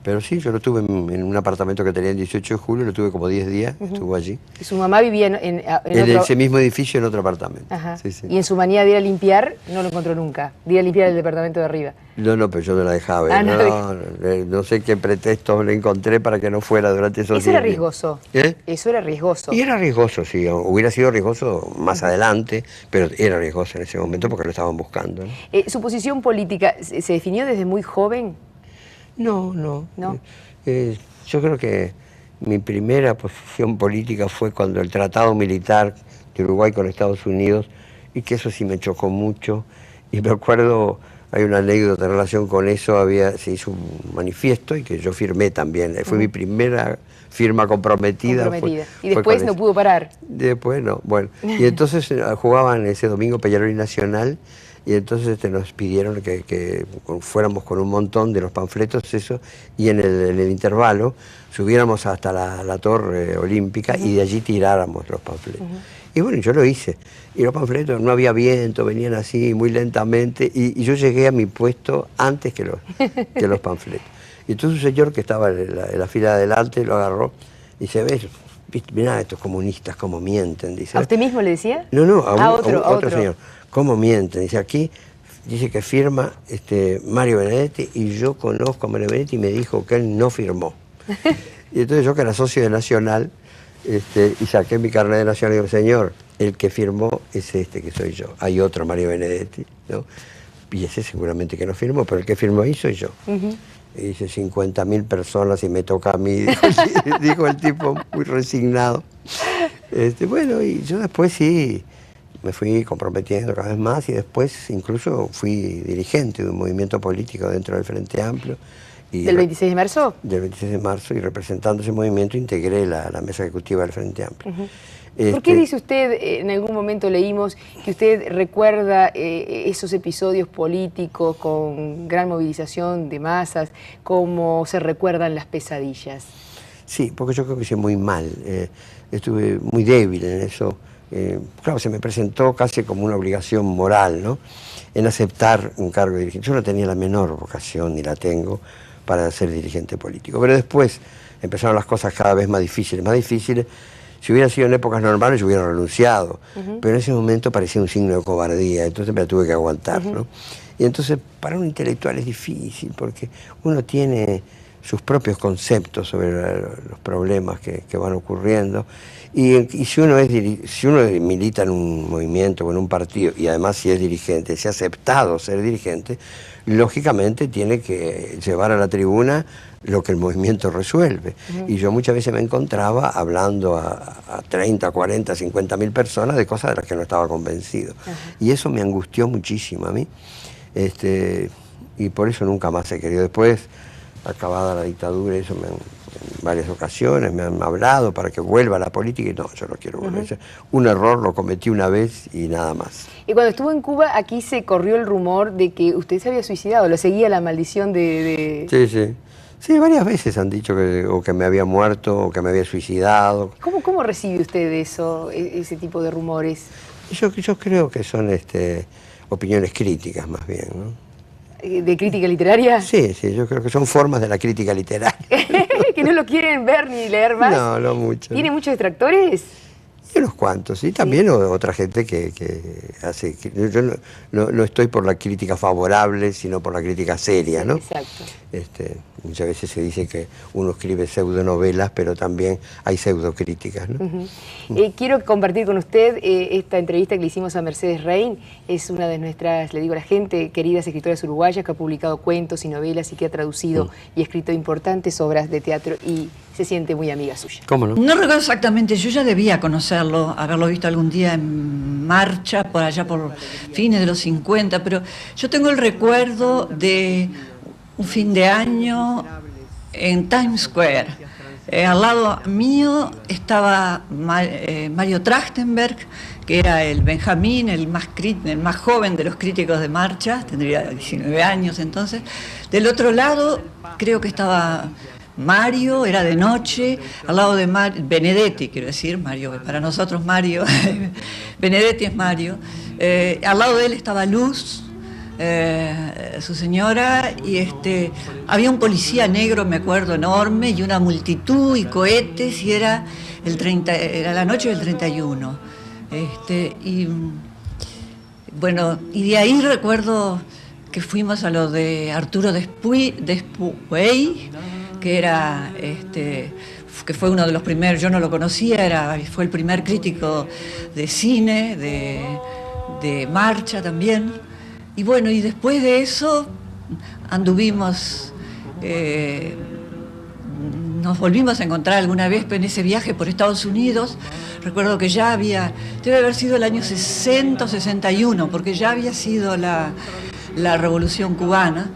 Pero sí, yo lo tuve en un apartamento que tenía el 18 de julio, lo tuve como 10 días, estuvo allí. ¿Y su mamá vivía en ese mismo edificio, en otro apartamento. Sí. Y en su manía de ir a limpiar, no lo encontró nunca, de ir a limpiar el departamento de arriba. No, pero yo no la dejaba. No sé qué pretexto le encontré para que no fuera durante esos días. Eso era riesgoso. Eso era riesgoso. Y era riesgoso, sí. Hubiera sido riesgoso más adelante, pero era riesgoso en ese momento porque lo estaban buscando, ¿no? ¿Su posición política se definió desde muy joven? No. Yo creo que mi primera posición política fue cuando el tratado militar de Uruguay con Estados Unidos, y que eso sí me chocó mucho. Y me acuerdo, hay una anécdota en relación con eso, se hizo un manifiesto y que yo firmé también. Fue mi primera firma comprometida. Y después no pudo parar. Después no, bueno. Y entonces jugaban ese domingo Peñarol y Nacional. Y entonces nos pidieron que fuéramos con un montón de los panfletos, eso, y en el intervalo subiéramos hasta la torre olímpica y de allí tiráramos los panfletos. Y bueno, yo lo hice. Y los panfletos, no había viento, venían así muy lentamente, y yo llegué a mi puesto antes que los panfletos. Y entonces un señor que estaba en la fila de adelante lo agarró y dice, ¿ves? Mirá, estos comunistas cómo mienten, dice. ¿A usted mismo le decía? No, a otro señor. ¿Cómo mienten? Dice, aquí dice que firma Mario Benedetti, y yo conozco a Mario Benedetti y me dijo que él no firmó. Y entonces yo, que era socio de Nacional, y saqué mi carnet de Nacional y digo, señor, el que firmó es que soy yo. Hay otro Mario Benedetti, ¿no? Y ese seguramente que no firmó, pero el que firmó ahí soy yo. Y dice 50.000 personas y me toca a mí, dijo el tipo muy resignado. Bueno, y yo después sí me fui comprometiendo cada vez más, y después incluso fui dirigente de un movimiento político dentro del Frente Amplio. Y ¿Del 26 de marzo? Del 26 de marzo, y representando ese movimiento integré la mesa ejecutiva del Frente Amplio. ¿Por qué dice usted, en algún momento leímos, que usted recuerda esos episodios políticos con gran movilización de masas, como se recuerdan las pesadillas? Sí, porque yo creo que hice muy mal, estuve muy débil en eso. Claro, se me presentó casi como una obligación moral, ¿no?, en aceptar un cargo de dirigente. Yo no tenía la menor vocación, ni la tengo, para ser dirigente político. Pero después empezaron las cosas cada vez más difíciles, más difíciles. Si hubiera sido en épocas normales yo hubiera renunciado, pero en ese momento parecía un signo de cobardía, entonces me la tuve que aguantar, ¿no? Y entonces para un intelectual es difícil, porque uno tiene sus propios conceptos sobre los problemas que van ocurriendo, y si uno milita en un movimiento o en un partido, y además si es dirigente, si ha aceptado ser dirigente, lógicamente tiene que llevar a la tribuna lo que el movimiento resuelve. Y yo muchas veces me encontraba hablando a 30, 40, 50.000 personas de cosas de las que no estaba convencido. Y eso me angustió muchísimo a mí. Y por eso nunca más he querido. Después, acabada la dictadura, eso en varias ocasiones me han hablado para que vuelva a la política, y no, yo no quiero volver. Un error lo cometí una vez y nada más. Y cuando estuvo en Cuba, aquí se corrió el rumor de que usted se había suicidado, lo seguía la maldición de... Sí, sí. Sí, varias veces han dicho que me había muerto o que me había suicidado. ¿Cómo recibe usted eso, ese tipo de rumores? Yo creo que son opiniones críticas más bien, ¿no? ¿De crítica literaria? Sí, yo creo que son formas de la crítica literaria. ¿Que no lo quieren ver ni leer más? No mucho. ¿Tiene muchos detractores? Y unos cuantos, sí. También otra gente que hace... Yo no estoy por la crítica favorable, sino por la crítica seria, ¿no? Exacto. Muchas veces se dice que uno escribe pseudonovelas, pero también hay pseudocríticas, ¿no? Quiero compartir con usted esta entrevista que le hicimos a Mercedes Rein. Es una de nuestras, le digo a la gente, queridas escritoras uruguayas, que ha publicado cuentos y novelas y que ha traducido y escrito importantes obras de teatro, y se siente muy amiga suya. ¿Cómo no? No recuerdo exactamente, yo ya debía conocerlo, haberlo visto algún día en marcha, por allá por fines de los 50, pero yo tengo el recuerdo de un fin de año en Times Square. Al lado mío estaba Mario Trachtenberg, que era el Benjamín, el más joven de los críticos de marcha, tendría 19 años entonces. Del otro lado creo que estaba Mario, era de noche, al lado de Benedetti, quiero decir, Mario, para nosotros Mario, Benedetti es Mario. Al lado de él estaba Luz, su señora, y había un policía negro, me acuerdo, enorme, y una multitud y cohetes, y era la noche del 31. Y bueno, y de ahí recuerdo que fuimos a lo de Arturo Despuey, que era que fue uno de los primeros, yo no lo conocía, fue el primer crítico de cine, de marcha también. Y bueno, y después de eso anduvimos, nos volvimos a encontrar alguna vez en ese viaje por Estados Unidos. Recuerdo que ya debe haber sido el año 60 o 61, porque ya había sido la Revolución Cubana.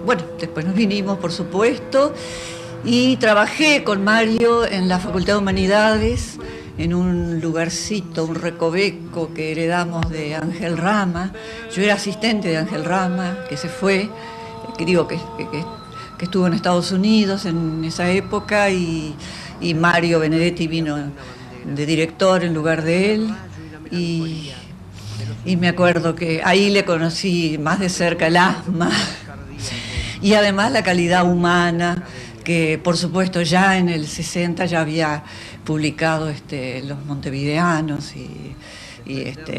Bueno, después nos vinimos, por supuesto, y trabajé con Mario en la Facultad de Humanidades, en un lugarcito, un recoveco que heredamos de Ángel Rama. Yo era asistente de Ángel Rama, que se fue, que estuvo en Estados Unidos en esa época, y Mario Benedetti vino de director en lugar de él, y me acuerdo que ahí le conocí más de cerca el asma, y además la calidad humana, que por supuesto ya en el 60 ya había publicado Los Montevideanos y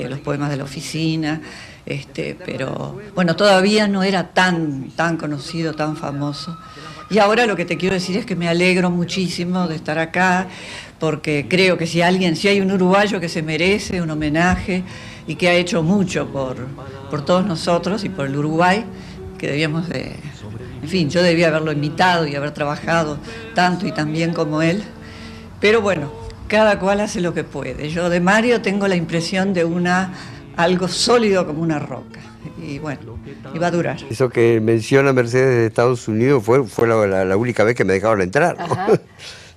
los poemas de la oficina, pero bueno, todavía no era tan conocido, tan famoso. Y ahora lo que te quiero decir es que me alegro muchísimo de estar acá, porque creo que si hay un uruguayo que se merece un homenaje y que ha hecho mucho por todos nosotros y por el Uruguay, que debíamos de... En fin, yo debía haberlo imitado y haber trabajado tanto y tan bien como él, pero bueno, cada cual hace lo que puede. Yo de Mario tengo la impresión de algo sólido como una roca. Y bueno, y va a durar. Eso que menciona Mercedes de Estados Unidos fue la única vez que me dejaron entrar, ¿no?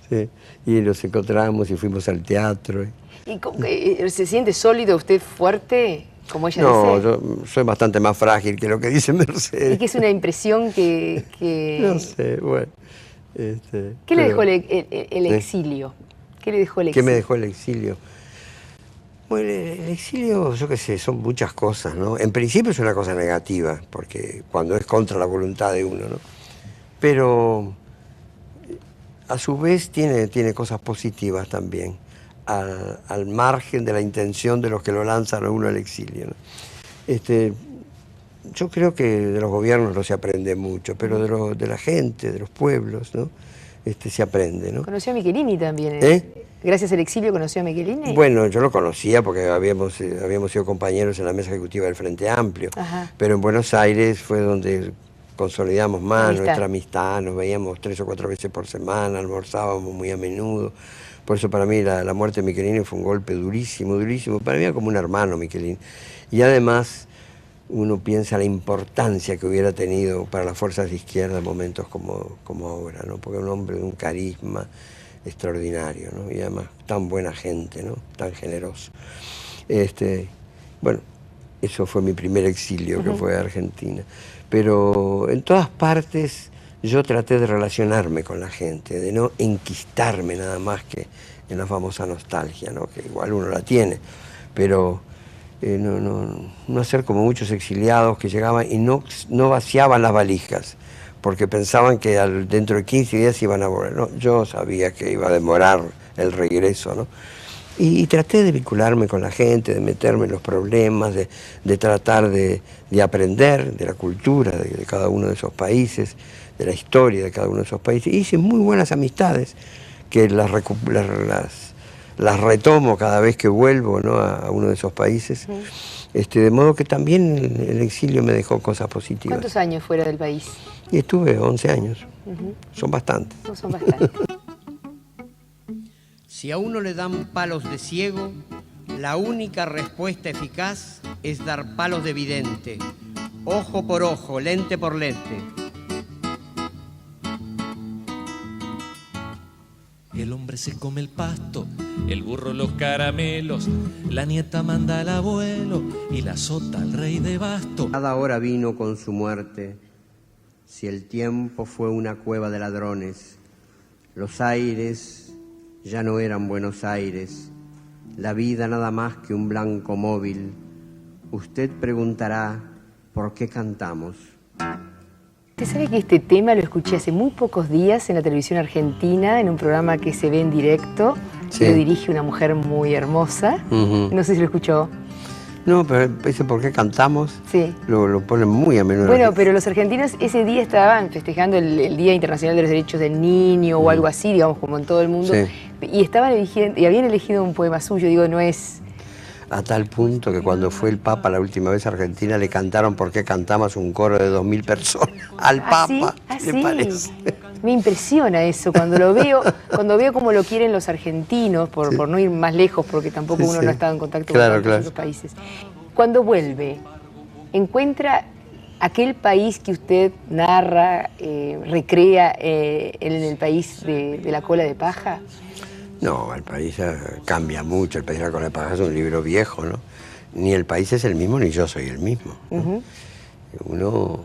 Sí. Y nos encontramos y fuimos al teatro. ¿Y se siente sólido usted, fuerte, como ella dice? No, yo soy bastante más frágil que lo que dice Mercedes. ¿Y que es una impresión que... No sé, bueno. ¿Qué le dejó el exilio? ¿Qué le dejó el exilio? ¿Qué me dejó el exilio? Bueno, el exilio, yo qué sé, son muchas cosas, ¿no? En principio es una cosa negativa, porque cuando es contra la voluntad de uno, ¿no? Pero a su vez tiene cosas positivas también, al margen de la intención de los que lo lanzan a uno al exilio, ¿no? Yo creo que de los gobiernos no se aprende mucho, pero de la gente, de los pueblos, ¿no? Se aprende, ¿no? Conoció a Michelini también, Gracias al exilio conoció a Michelini. Bueno, yo lo conocía porque habíamos sido compañeros en la mesa ejecutiva del Frente Amplio. Ajá. Pero en Buenos Aires fue donde consolidamos más nuestra amistad. Nos veíamos 3 o 4 veces por semana, almorzábamos muy a menudo. Por eso para mí la muerte de Michelini fue un golpe durísimo, durísimo. Para mí era como un hermano Michelini. Y además uno piensa la importancia que hubiera tenido para las fuerzas de izquierda en momentos como ahora, ¿no? Porque era un hombre de un carisma extraordinario, ¿no? Y además tan buena gente, ¿no? Tan generoso. Bueno, eso fue mi primer exilio, que fue a Argentina. Pero en todas partes yo traté de relacionarme con la gente, de no enquistarme nada más que en la famosa nostalgia, ¿no? Que igual uno la tiene, pero no hacer como muchos exiliados que llegaban y no vaciaban las valijas, porque pensaban que dentro de 15 días iban a volver. No, yo sabía que iba a demorar el regreso, ¿no? Y traté de vincularme con la gente, de meterme en los problemas, de tratar de aprender de la cultura de cada uno de esos países, de la historia de cada uno de esos países. Y hice muy buenas amistades que las retomo cada vez que vuelvo, ¿no? a uno de esos países. De modo que también el exilio me dejó cosas positivas. ¿Cuántos años fuera del país? Y estuve 11 años. Son bastantes. No, son bastantes. Si a uno le dan palos de ciego, la única respuesta eficaz es dar palos de vidente. Ojo por ojo, lente por lente. El hombre se come el pasto, el burro los caramelos, la nieta manda al abuelo y la sota al rey de basto. Cada hora vino con su muerte, si el tiempo fue una cueva de ladrones. Los aires ya no eran Buenos Aires, la vida nada más que un blanco móvil. Usted preguntará, ¿por qué cantamos? Usted sabe que este tema lo escuché hace muy pocos días en la televisión argentina, en un programa que se ve en directo. Sí. Lo dirige una mujer muy hermosa. No sé si lo escuchó. No, pero ese ¿por qué cantamos? Sí. Lo ponen muy a menudo. Bueno, pero los argentinos ese día estaban festejando el Día Internacional de los Derechos del Niño o algo así, digamos, como en todo el mundo. Sí. Y estaban eligiendo, y habían elegido un poema suyo, digo, no es... A tal punto que cuando fue el Papa la última vez a Argentina le cantaron ¿por qué cantamos? Un coro de 2000 personas al Papa. ¿Qué le parece? Me impresiona eso cuando lo veo, cómo lo quieren los argentinos, por no ir más lejos, porque tampoco uno no ha estado en contacto con otros países. Cuando vuelve, encuentra aquel país que usted narra, recrea en el país de la cola de paja. No, el país cambia mucho. El país de la cola de paja es un libro viejo, ¿no? Ni el país es el mismo, ni yo soy el mismo, ¿no?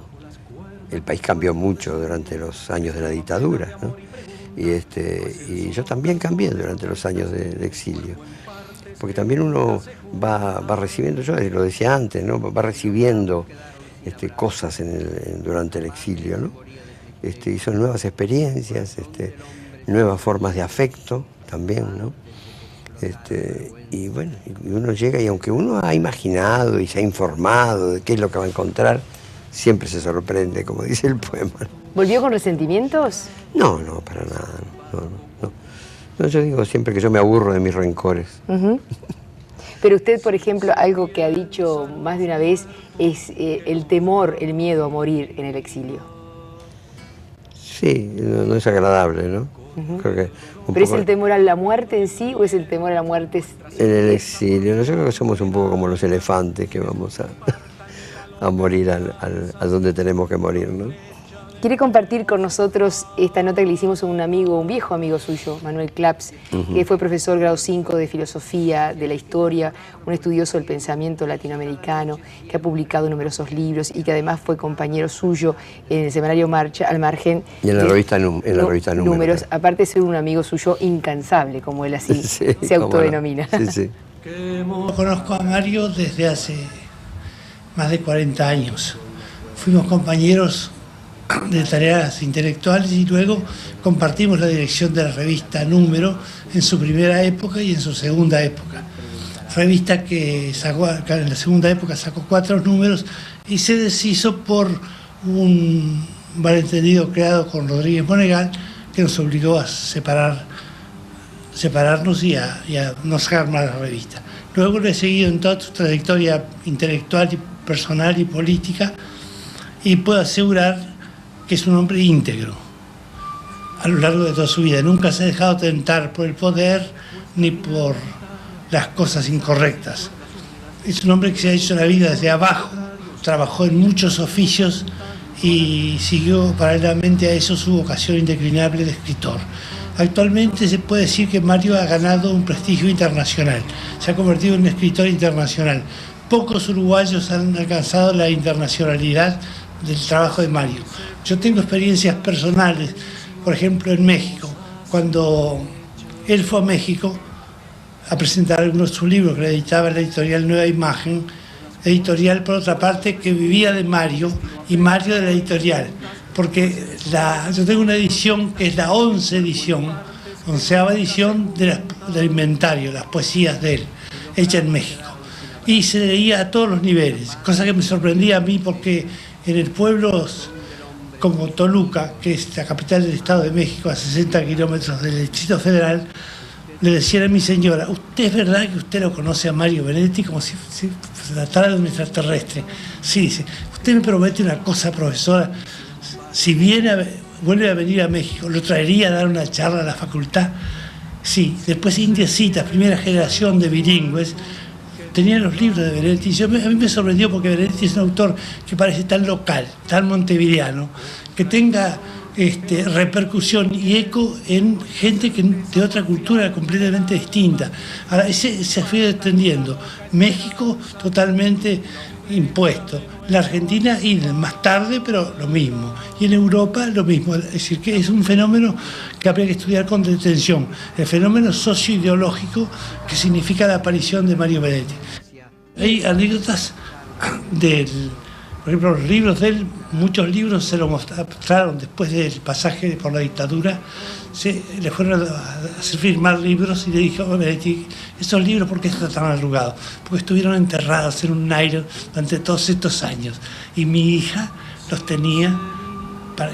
El país cambió mucho durante los años de la dictadura, ¿no? Y yo también cambié durante los años de exilio. Porque también uno va recibiendo, yo lo decía antes, ¿no? Va recibiendo cosas durante el exilio, ¿no? Y son nuevas experiencias, nuevas formas de afecto también, ¿no? Y bueno, y uno llega y aunque uno ha imaginado y se ha informado de qué es lo que va a encontrar, siempre se sorprende, como dice el poema. ¿Volvió con resentimientos? No, para nada. No, yo digo siempre que yo me aburro de mis rencores. Pero usted, por ejemplo, algo que ha dicho más de una vez es el temor, el miedo a morir en el exilio. Sí, no es agradable, ¿no? Creo que ¿Pero es el temor a la muerte en sí o es el temor a la muerte en el exilio? Yo creo que somos un poco como los elefantes que vamos a morir a donde tenemos que morir, ¿no? ¿Quiere compartir con nosotros esta nota que le hicimos a un viejo amigo suyo, Manuel Claps, que fue profesor grado 5 de filosofía, de la historia, un estudioso del pensamiento latinoamericano, que ha publicado numerosos libros y que además fue compañero suyo en el semanario Marcha, al margen y en la revista Números, aparte de ser un amigo suyo incansable, como él así se autodenomina. Sí. Conozco a Mario desde hace más de 40 años. Fuimos compañeros de tareas intelectuales y luego compartimos la dirección de la revista Número en su primera época y en su segunda época. Revista que sacó, en la segunda época sacó 4 números y se deshizo por un malentendido creado con Rodríguez Monegal que nos obligó a separarnos y a no sacar más la revista. Luego lo he seguido en toda su trayectoria intelectual y personal y política y puedo asegurar que es un hombre íntegro a lo largo de toda su vida. Nunca se ha dejado tentar por el poder ni por las cosas incorrectas. Es un hombre que se ha hecho la vida desde abajo, trabajó en muchos oficios y siguió paralelamente a eso su vocación indeclinable de escritor. Actualmente se puede decir que Mario ha ganado un prestigio internacional, se ha convertido en un escritor internacional. Pocos uruguayos han alcanzado la internacionalidad del trabajo de Mario. Yo tengo experiencias personales, por ejemplo en México, cuando él fue a México a presentar algunos de sus libros que le editaba la editorial Nueva Imagen, editorial por otra parte que vivía de Mario y Mario de la editorial, porque yo tengo una edición que es la 11ª edición del inventario, las poesías de él, hecha en México, y se leía a todos los niveles, cosa que me sorprendía a mí porque en el pueblo como Toluca, que es la capital del Estado de México, a 60 kilómetros del Distrito Federal, le decía a mi señora, ¿usted es verdad que usted lo conoce a Mario Benedetti como si se tratara de un extraterrestre? Sí, dice, usted me promete una cosa, profesora, si vuelve a venir a México, ¿lo traería a dar una charla a la facultad? Sí, después indiecitas, primera generación de bilingües, tenían los libros de Benedetti. A mí me sorprendió porque Benedetti es un autor que parece tan local, tan montevideano, que tenga repercusión y eco en gente de otra cultura completamente distinta. Ahora, ese se fue extendiendo. México totalmente impuesto. La Argentina más tarde, pero lo mismo. Y en Europa lo mismo. Es decir, que es un fenómeno que habría que estudiar con detención. El fenómeno socioideológico que significa la aparición de Mario Benedetti. Hay anécdotas por ejemplo, los libros de él, muchos libros se lo mostraron después del pasaje por la dictadura, le fueron a hacer firmar libros y le dijo a Benedetti, esos libros, ¿por qué están tan arrugados? Porque estuvieron enterrados en un nylon durante todos estos años y mi hija los tenía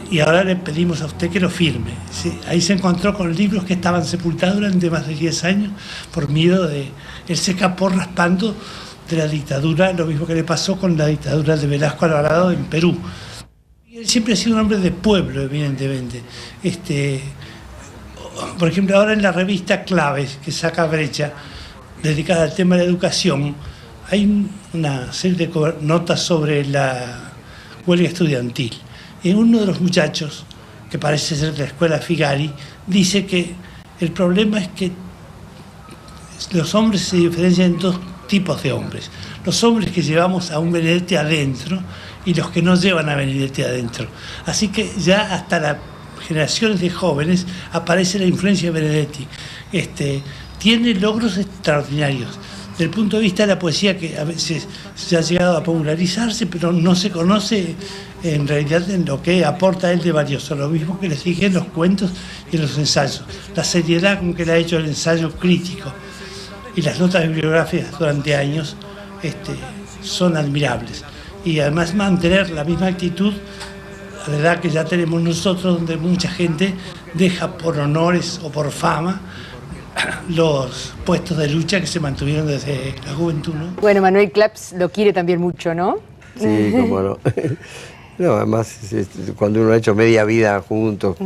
y ahora le pedimos a usted que lo firme. Sí, ahí se encontró con libros que estaban sepultados durante más de 10 años por miedo de... Él se escapó raspando de la dictadura, lo mismo que le pasó con la dictadura de Velasco Alvarado en Perú. Y él siempre ha sido un hombre de pueblo, evidentemente. Por ejemplo, ahora en la revista Claves, que saca Brecha, dedicada al tema de la educación, hay una serie de notas sobre la huelga estudiantil. Y uno de los muchachos, que parece ser de la escuela Figari, dice que el problema es que los hombres se diferencian en 2 tipos de hombres. Los hombres que llevamos a un Benedetti adentro y los que no llevan a Benedetti adentro. Así que ya hasta las generaciones de jóvenes aparece la influencia de Benedetti. Tiene logros extraordinarios. Desde el punto de vista de la poesía, que a veces se ha llegado a popularizarse, pero no se conoce en realidad en lo que aporta él de valioso. Lo mismo que les dije en los cuentos y en los ensayos. La seriedad con que le ha hecho el ensayo crítico. y las notas bibliográficas durante años son admirables. Y además mantener la misma actitud a la edad que ya tenemos nosotros, donde mucha gente deja por honores o por fama los puestos de lucha que se mantuvieron desde la juventud, ¿no? Bueno, Manuel Claps lo quiere también mucho, ¿no? Sí, cómo no. No, además, cuando uno ha hecho media vida juntos,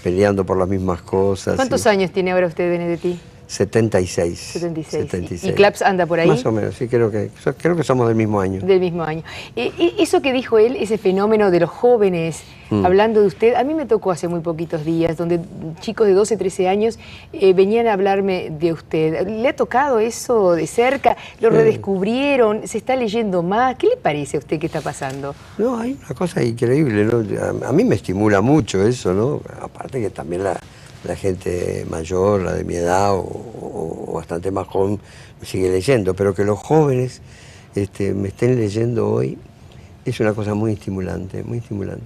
peleando por las mismas cosas. ¿Cuántos años tiene ahora usted, Benedetti? 76. 76. ¿Y Claps anda por ahí? Más o menos, sí, creo que somos del mismo año. Del mismo año. Eso que dijo él, ese fenómeno de los jóvenes, hablando de usted, a mí me tocó hace muy poquitos días, donde chicos de 12, 13 años venían a hablarme de usted. ¿Le ha tocado eso de cerca? ¿Lo redescubrieron? ¿Se está leyendo más? ¿Qué le parece a usted que está pasando? No, hay una cosa increíble, ¿no? A mí me estimula mucho eso, ¿no? Aparte que también la gente mayor, la de mi edad o bastante más joven, me sigue leyendo, pero que los jóvenes me estén leyendo hoy es una cosa muy estimulante, muy estimulante.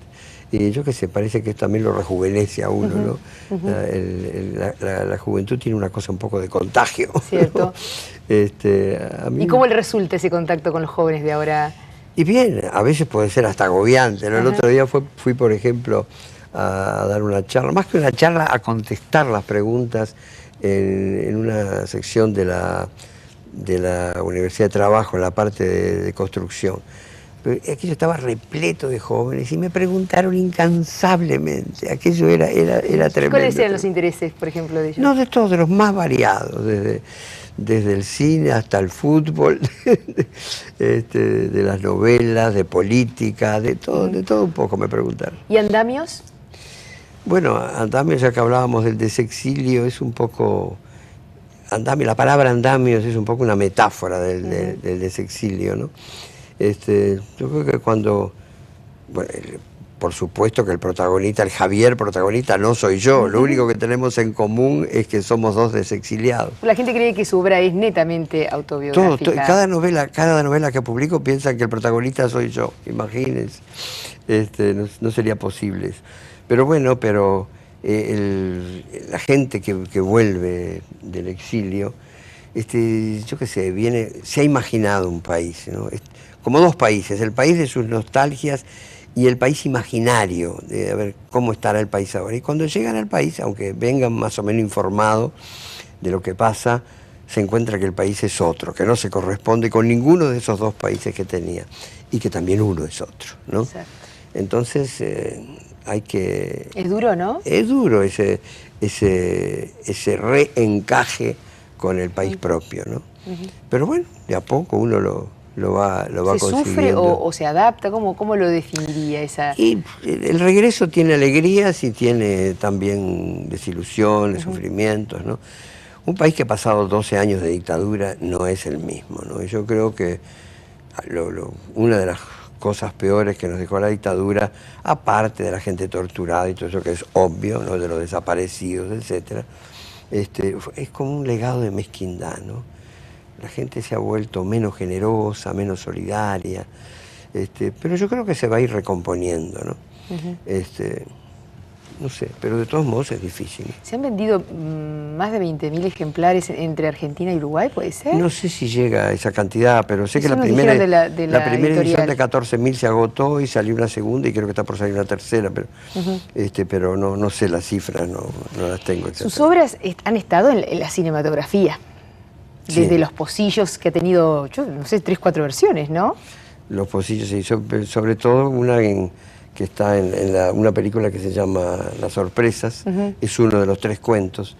Y yo qué sé, parece que también lo rejuvenece a uno, ¿no? La juventud tiene una cosa un poco de contagio. Cierto. A mí... ¿Y cómo le resulta ese contacto con los jóvenes de ahora? Y bien, a veces puede ser hasta agobiante, ¿no? El otro día fui, por ejemplo, a dar una charla, más que una charla, a contestar las preguntas en una sección de la Universidad de Trabajo, en la parte de construcción. Pero aquello estaba repleto de jóvenes y me preguntaron incansablemente. Aquello era tremendo. ¿Cuáles eran los intereses, por ejemplo, de ellos? No, de todos, de los más variados, desde el cine hasta el fútbol, de las novelas, de política, de todo un poco me preguntaron. ¿Y andamios? Bueno, andamios, ya que hablábamos del desexilio, es un poco... Andamio, la palabra andamios es un poco una metáfora del desexilio, ¿no? Yo creo que cuando... Bueno, por supuesto que el protagonista, el Javier protagonista, no soy yo. Lo único que tenemos en común es que somos dos desexiliados. La gente cree que su obra es netamente autobiográfica. Cada novela que publico piensan que el protagonista soy yo. Imagínense. No sería posible eso. Pero bueno, la gente que vuelve del exilio, yo qué sé, se ha imaginado un país, ¿no? Como dos países, el país de sus nostalgias y el país imaginario, de a ver cómo estará el país ahora. Y cuando llegan al país, aunque vengan más o menos informados de lo que pasa, se encuentra que el país es otro, que no se corresponde con ninguno de esos dos países que tenía, y que también uno es otro, ¿no? Exacto. Entonces hay que... Es duro, ¿no? Es duro ese reencaje con el país propio, ¿no? Pero bueno, de a poco uno lo va consiguiendo. ¿Se sufre o se adapta? ¿Cómo lo definiría esa...? Y el regreso tiene alegrías y tiene también desilusiones, sufrimientos, ¿no? Un país que ha pasado 12 años de dictadura no es el mismo, ¿no? Y yo creo que una de las cosas peores que nos dejó la dictadura, aparte de la gente torturada y todo eso que es obvio, ¿no? De los desaparecidos, etcétera, es como un legado de mezquindad, ¿no? La gente se ha vuelto menos generosa, menos solidaria, pero yo creo que se va a ir recomponiendo, ¿no? No sé, pero de todos modos es difícil. ¿Se han vendido más de 20.000 ejemplares entre Argentina y Uruguay, puede ser? No sé si llega a esa cantidad, pero sé que la nos primera dijeron de la edición de 14.000 se agotó y salió una segunda y creo que está por salir una tercera, pero, pero no sé las cifras, no las tengo exactamente. Sus obras han estado en la cinematografía, desde Los Pocillos, que ha tenido, yo no sé, 3, 4 versiones, ¿no? Los Pocillos, sí, sobre todo una que está en una película que se llama Las Sorpresas, es uno de los 3 cuentos,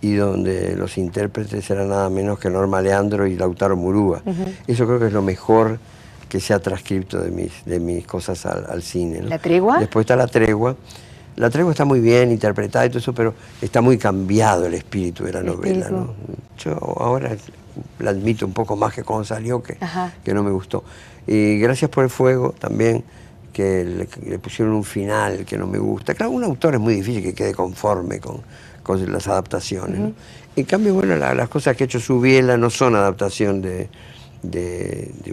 y donde los intérpretes eran nada menos que Norma Leandro y Lautaro Murúa. Eso creo que es lo mejor que se ha transcrito de mis cosas al cine, ¿no? ¿La Tregua? Después está La Tregua. La Tregua está muy bien interpretada y todo eso, pero está muy cambiado el espíritu de la novela, ¿no? Yo ahora la admito un poco más que cuando salió, que no me gustó. Y Gracias por el Fuego también, que le pusieron un final que no me gusta. Claro, un autor es muy difícil que quede conforme con las adaptaciones, ¿no? En cambio, bueno, las cosas que ha hecho Subiela no son adaptación de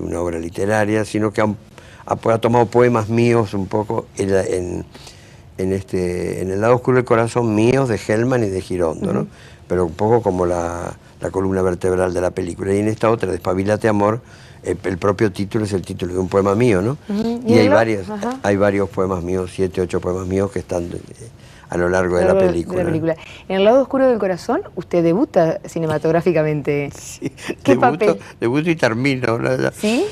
una obra literaria, sino que ha tomado poemas míos un poco en el lado oscuro del corazón míos de Hellman y de Girondo, ¿no? Pero un poco como la columna vertebral de la película. Y en esta otra, Despabilate Amor, el propio título es el título de un poema mío, ¿no? Y hay varios poemas míos, 7, 8 poemas míos que están a lo largo de la película. En el lado oscuro del corazón, usted debuta cinematográficamente. Sí, ¿Qué papel? Debuto y termino, ¿no? ¿Sí?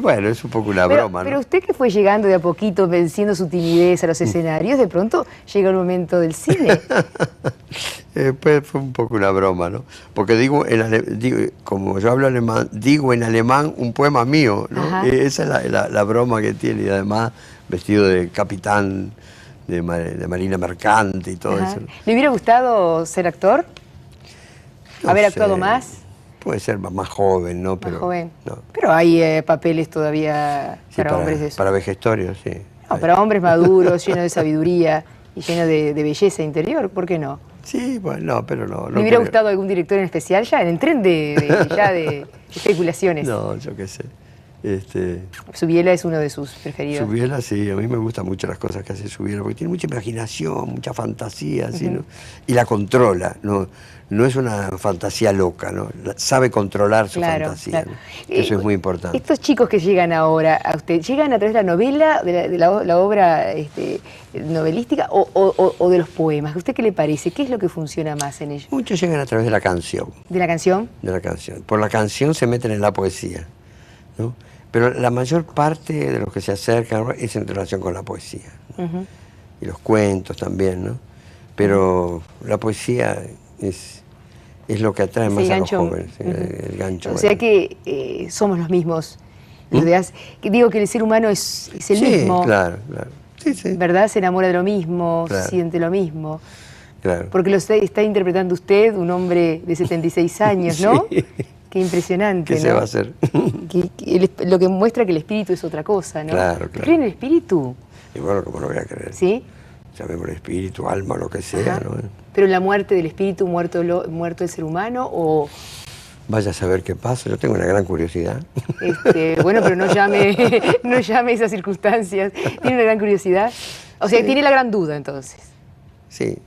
Bueno, es un poco una broma, ¿no? Pero usted que fue llegando de a poquito, venciendo su timidez a los escenarios, de pronto llega el momento del cine. Pues fue un poco una broma, ¿no? Porque como yo hablo alemán, digo en alemán un poema mío, ¿no? Esa es la broma que tiene, y además vestido de capitán de marina mercante y todo eso. ¿Le hubiera gustado ser actor? ¿Haber actuado más? Puede ser más joven, ¿no? Más joven. No. Pero hay papeles todavía para hombres de eso. Para vejestorios, sí. No, para hombres maduros, llenos de sabiduría y llenos de belleza interior, ¿por qué no? Sí, bueno, no, pero no. ¿Le hubiera gustado algún director en especial ya? En el tren de especulaciones. No, yo qué sé. Subiela es uno de sus preferidos. Subiela, sí, a mí me gustan mucho las cosas que hace Subiela, porque tiene mucha imaginación, mucha fantasía, ¿sí, no? Y la controla, no es una fantasía loca, ¿no? Sabe controlar su fantasía, ¿no? Eso es muy importante. Estos chicos que llegan ahora a usted, ¿llegan a través de la novela, de la obra novelística o de los poemas? ¿A usted qué le parece? ¿Qué es lo que funciona más en ellos? Muchos llegan a través de la canción. ¿De la canción? De la canción. Por la canción se meten en la poesía, ¿no? Pero la mayor parte de los que se acercan es en relación con la poesía, ¿no? Y los cuentos también, ¿no? Pero la poesía es lo que atrae más a los jóvenes, el gancho. O sea que somos los mismos. Que digo que el ser humano es el mismo. Sí, claro. Sí, sí. ¿Verdad? Se enamora de lo mismo, siente lo mismo. Claro. Porque lo está interpretando usted, un hombre de 76 años, ¿no? Sí. Qué impresionante, ¿Qué se va a hacer? Lo que muestra que el espíritu es otra cosa, ¿no? Claro. ¿Cree en el espíritu? Y bueno, ¿cómo no voy a creer? ¿Sí? Llamémosle espíritu, alma, lo que sea, ¿no? ¿Pero la muerte del espíritu, muerto el ser humano o...? Vaya a saber qué pasa, yo tengo una gran curiosidad. Bueno, pero no llame esas circunstancias. ¿Tiene una gran curiosidad? O sea, tiene la gran duda, entonces. Sí.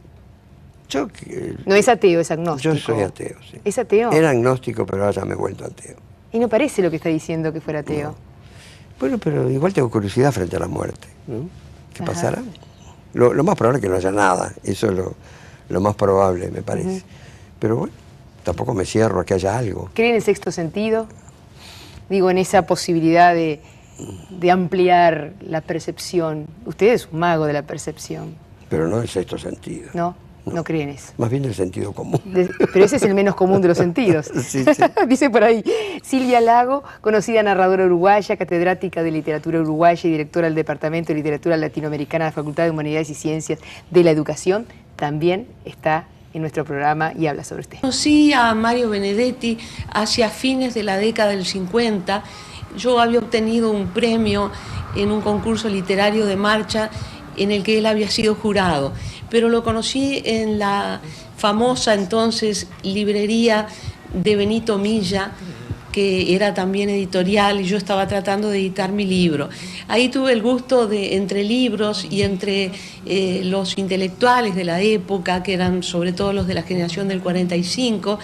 No es ateo, es agnóstico. Yo soy ateo, sí. ¿Es ateo? Era agnóstico, pero ahora ya me he vuelto ateo. Y no parece lo que está diciendo que fuera ateo. No. Bueno, pero igual tengo curiosidad frente a la muerte, ¿no? ¿Qué pasará? Lo más probable es que no haya nada, eso es lo más probable, me parece. Pero bueno, tampoco me cierro a que haya algo. ¿Cree en el sexto sentido? Digo, en esa posibilidad de ampliar la percepción. Usted es un mago de la percepción. Pero no el sexto sentido. No cree en eso. Más bien el sentido común. Pero ese es el menos común de los sentidos. Sí. Dice por ahí. Silvia Lago, conocida narradora uruguaya, catedrática de literatura uruguaya y directora del Departamento de Literatura Latinoamericana de la Facultad de Humanidades y Ciencias de la Educación, también está en nuestro programa y habla sobre usted. Conocí a Mario Benedetti hacia fines de la década del 50. Yo había obtenido un premio en un concurso literario de marcha en el que él había sido jurado, pero lo conocí en la famosa entonces librería de Benito Milla, que era también editorial, y yo estaba tratando de editar mi libro. Ahí tuve el gusto de, entre libros y entre los intelectuales de la época, que eran sobre todo los de la generación del 45,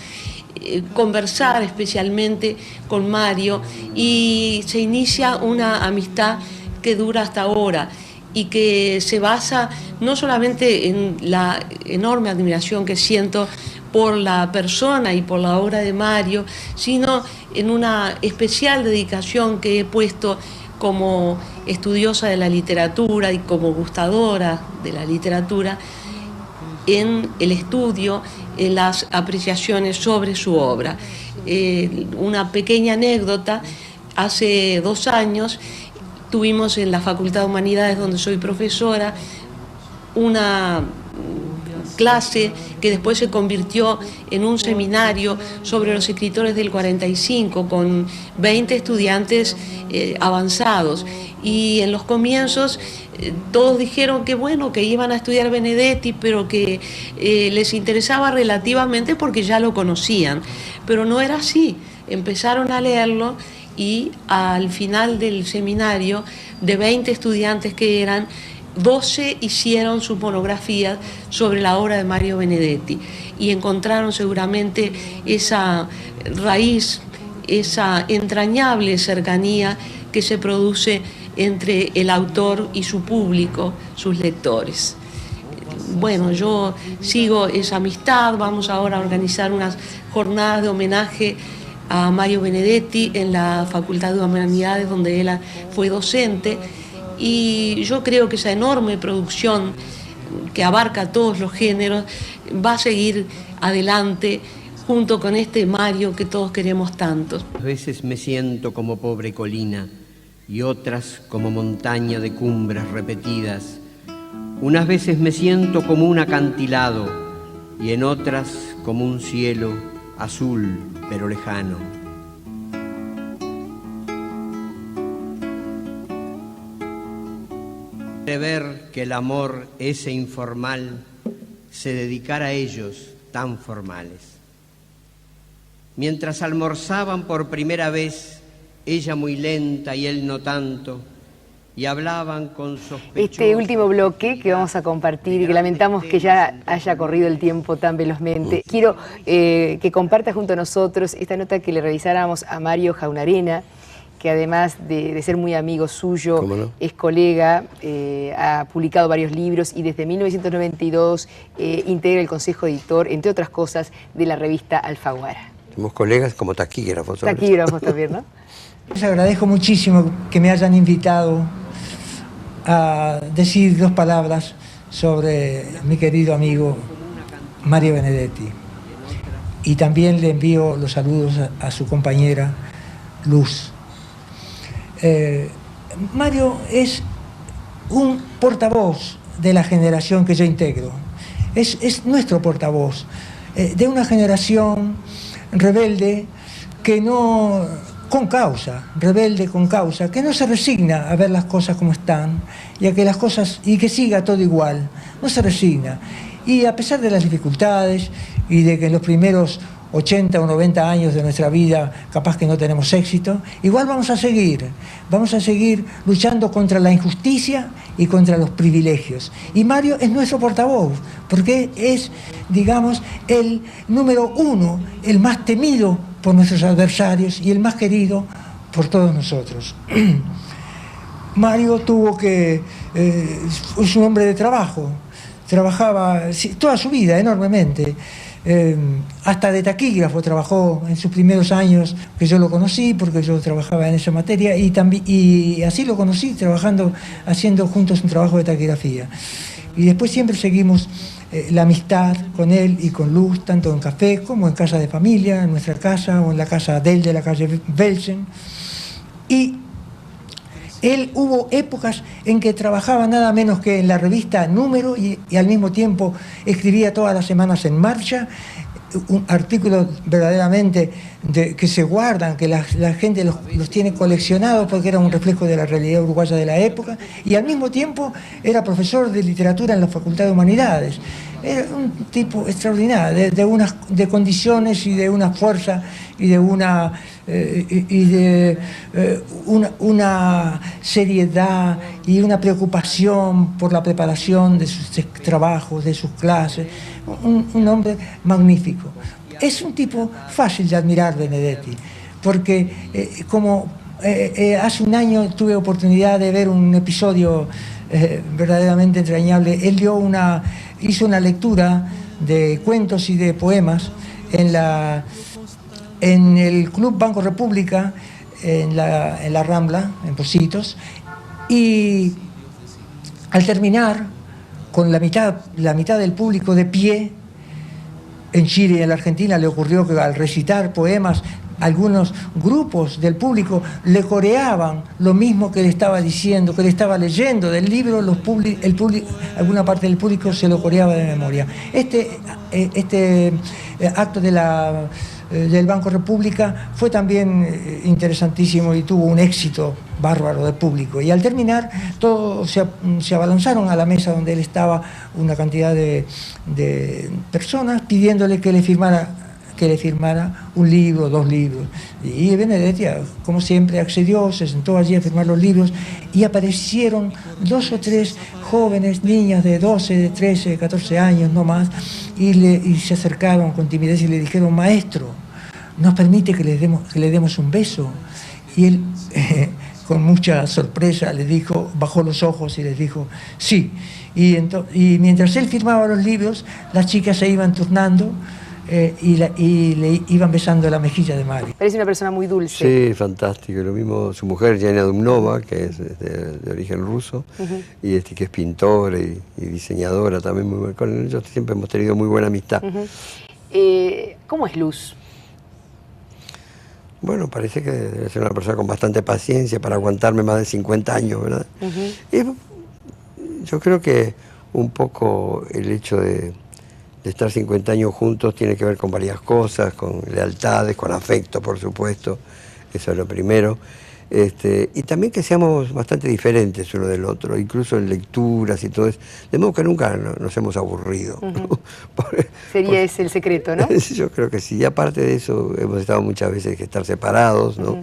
conversar especialmente con Mario, y se inicia una amistad que dura hasta ahora y que se basa no solamente en la enorme admiración que siento por la persona y por la obra de Mario, sino en una especial dedicación que he puesto como estudiosa de la literatura y como gustadora de la literatura en el estudio, en las apreciaciones sobre su obra. Una pequeña anécdota: hace 2 años tuvimos en la Facultad de Humanidades, donde soy profesora, una clase que después se convirtió en un seminario sobre los escritores del 45 con 20 estudiantes avanzados, y en los comienzos todos dijeron que bueno, que iban a estudiar Benedetti, pero que les interesaba relativamente porque ya lo conocían, pero no era así. Empezaron a leerlo y al final del seminario, de 20 estudiantes que eran, 12 hicieron sus monografías sobre la obra de Mario Benedetti y encontraron seguramente esa raíz, esa entrañable cercanía que se produce entre el autor y su público, sus lectores. Bueno, yo sigo esa amistad. Vamos ahora a organizar unas jornadas de homenaje a Mario Benedetti en la Facultad de Humanidades, donde él fue docente, y yo creo que esa enorme producción que abarca todos los géneros va a seguir adelante junto con este Mario que todos queremos tanto. A veces me siento como pobre colina y otras como montaña de cumbres repetidas. Unas veces me siento como un acantilado y en otras como un cielo azul pero lejano. De ver que el amor ese informal se dedicara a ellos tan formales. Mientras almorzaban por primera vez, ella muy lenta y él no tanto, y hablaban con sospechosa... Este último bloque que vamos a compartir y que lamentamos que ya haya corrido el tiempo tan velozmente, quiero que comparta junto a nosotros esta nota que le realizáramos a Mario Jaunarena, que además de ser muy amigo suyo, ¿cómo no?, es colega, ha publicado varios libros y desde 1992 integra el consejo editor, entre otras cosas, de la revista Alfaguara. Somos colegas como taquígrafos. Taquígrafos también, ¿no? Les agradezco muchísimo que me hayan invitado a decir dos palabras sobre mi querido amigo Mario Benedetti. Y también le envío los saludos a su compañera Luz. Mario es un portavoz de la generación que yo integro. Es nuestro portavoz de una generación rebelde que no... con causa, rebelde con causa, que no se resigna a ver las cosas como están y a que las cosas, y que siga todo igual, no se resigna. Y a pesar de las dificultades y de que en los primeros 80 o 90 años de nuestra vida capaz que no tenemos éxito, igual vamos a seguir luchando contra la injusticia y contra los privilegios. Y Mario es nuestro portavoz, porque es, digamos, el número uno, el más temido por nuestros adversarios y el más querido por todos nosotros. Mario tuvo que... es un hombre de trabajo, trabajaba toda su vida enormemente, hasta de taquígrafo trabajó en sus primeros años, que yo lo conocí porque yo trabajaba en esa materia, y así lo conocí haciendo juntos un trabajo de taquigrafía. Y después siempre seguimos la amistad con él y con Luz, tanto en café como en casa de familia, en nuestra casa o en la casa de él de la calle Belsen. Y él hubo épocas en que trabajaba nada menos que en la revista Número y al mismo tiempo escribía todas las semanas en Marcha, un artículo verdaderamente que se guardan, que la gente los tiene coleccionados porque era un reflejo de la realidad uruguaya de la época, y al mismo tiempo era profesor de literatura en la Facultad de Humanidades. Era un tipo extraordinario, de condiciones y de una fuerza y de una seriedad y una preocupación por la preparación de sus trabajos, de sus clases. Un hombre magnífico. Es un tipo fácil de admirar, Benedetti, porque hace un año tuve oportunidad de ver un episodio verdaderamente entrañable. Él hizo una lectura de cuentos y de poemas en el Club Banco República, en la Rambla, en Pocitos, y al terminar, con la mitad del público de pie, en Chile y en la Argentina le ocurrió que al recitar poemas, algunos grupos del público le coreaban lo mismo que le estaba diciendo, que le estaba leyendo del libro, alguna parte del público se lo coreaba de memoria. Este acto del Banco República fue también interesantísimo y tuvo un éxito bárbaro de público. Y al terminar, todos se abalanzaron a la mesa donde él estaba, una cantidad de personas, pidiéndole que que le firmara un libro, 2 libros. Y Benedetti, como siempre, accedió, se sentó allí a firmar los libros y aparecieron 2 o 3 jóvenes, niñas de 12, de 13, 14 años, no más, y se acercaron con timidez y le dijeron: maestro, ¿nos permite que le demos un beso? Y él, con mucha sorpresa, le dijo, bajó los ojos y les dijo: sí. Y mientras él firmaba los libros, las chicas se iban turnando y le iban besando la mejilla de Mario. Parece una persona muy dulce. Sí, fantástico. Lo mismo su mujer, Yana Dumnova, que es de origen ruso, y que es pintora y diseñadora también muy buena. Con ellos siempre hemos tenido muy buena amistad. ¿Cómo es Luz? Bueno, parece que debe ser una persona con bastante paciencia para aguantarme más de 50 años, ¿verdad? Y yo creo que un poco el hecho de estar 50 años juntos tiene que ver con varias cosas, con lealtades, con afecto, por supuesto, eso es lo primero. Y también que seamos bastante diferentes uno del otro, incluso en lecturas y todo eso, de modo que nunca nos hemos aburrido. Sería ese el secreto, ¿no? Yo creo que sí, y aparte de eso hemos estado muchas veces que estar separados, ¿no?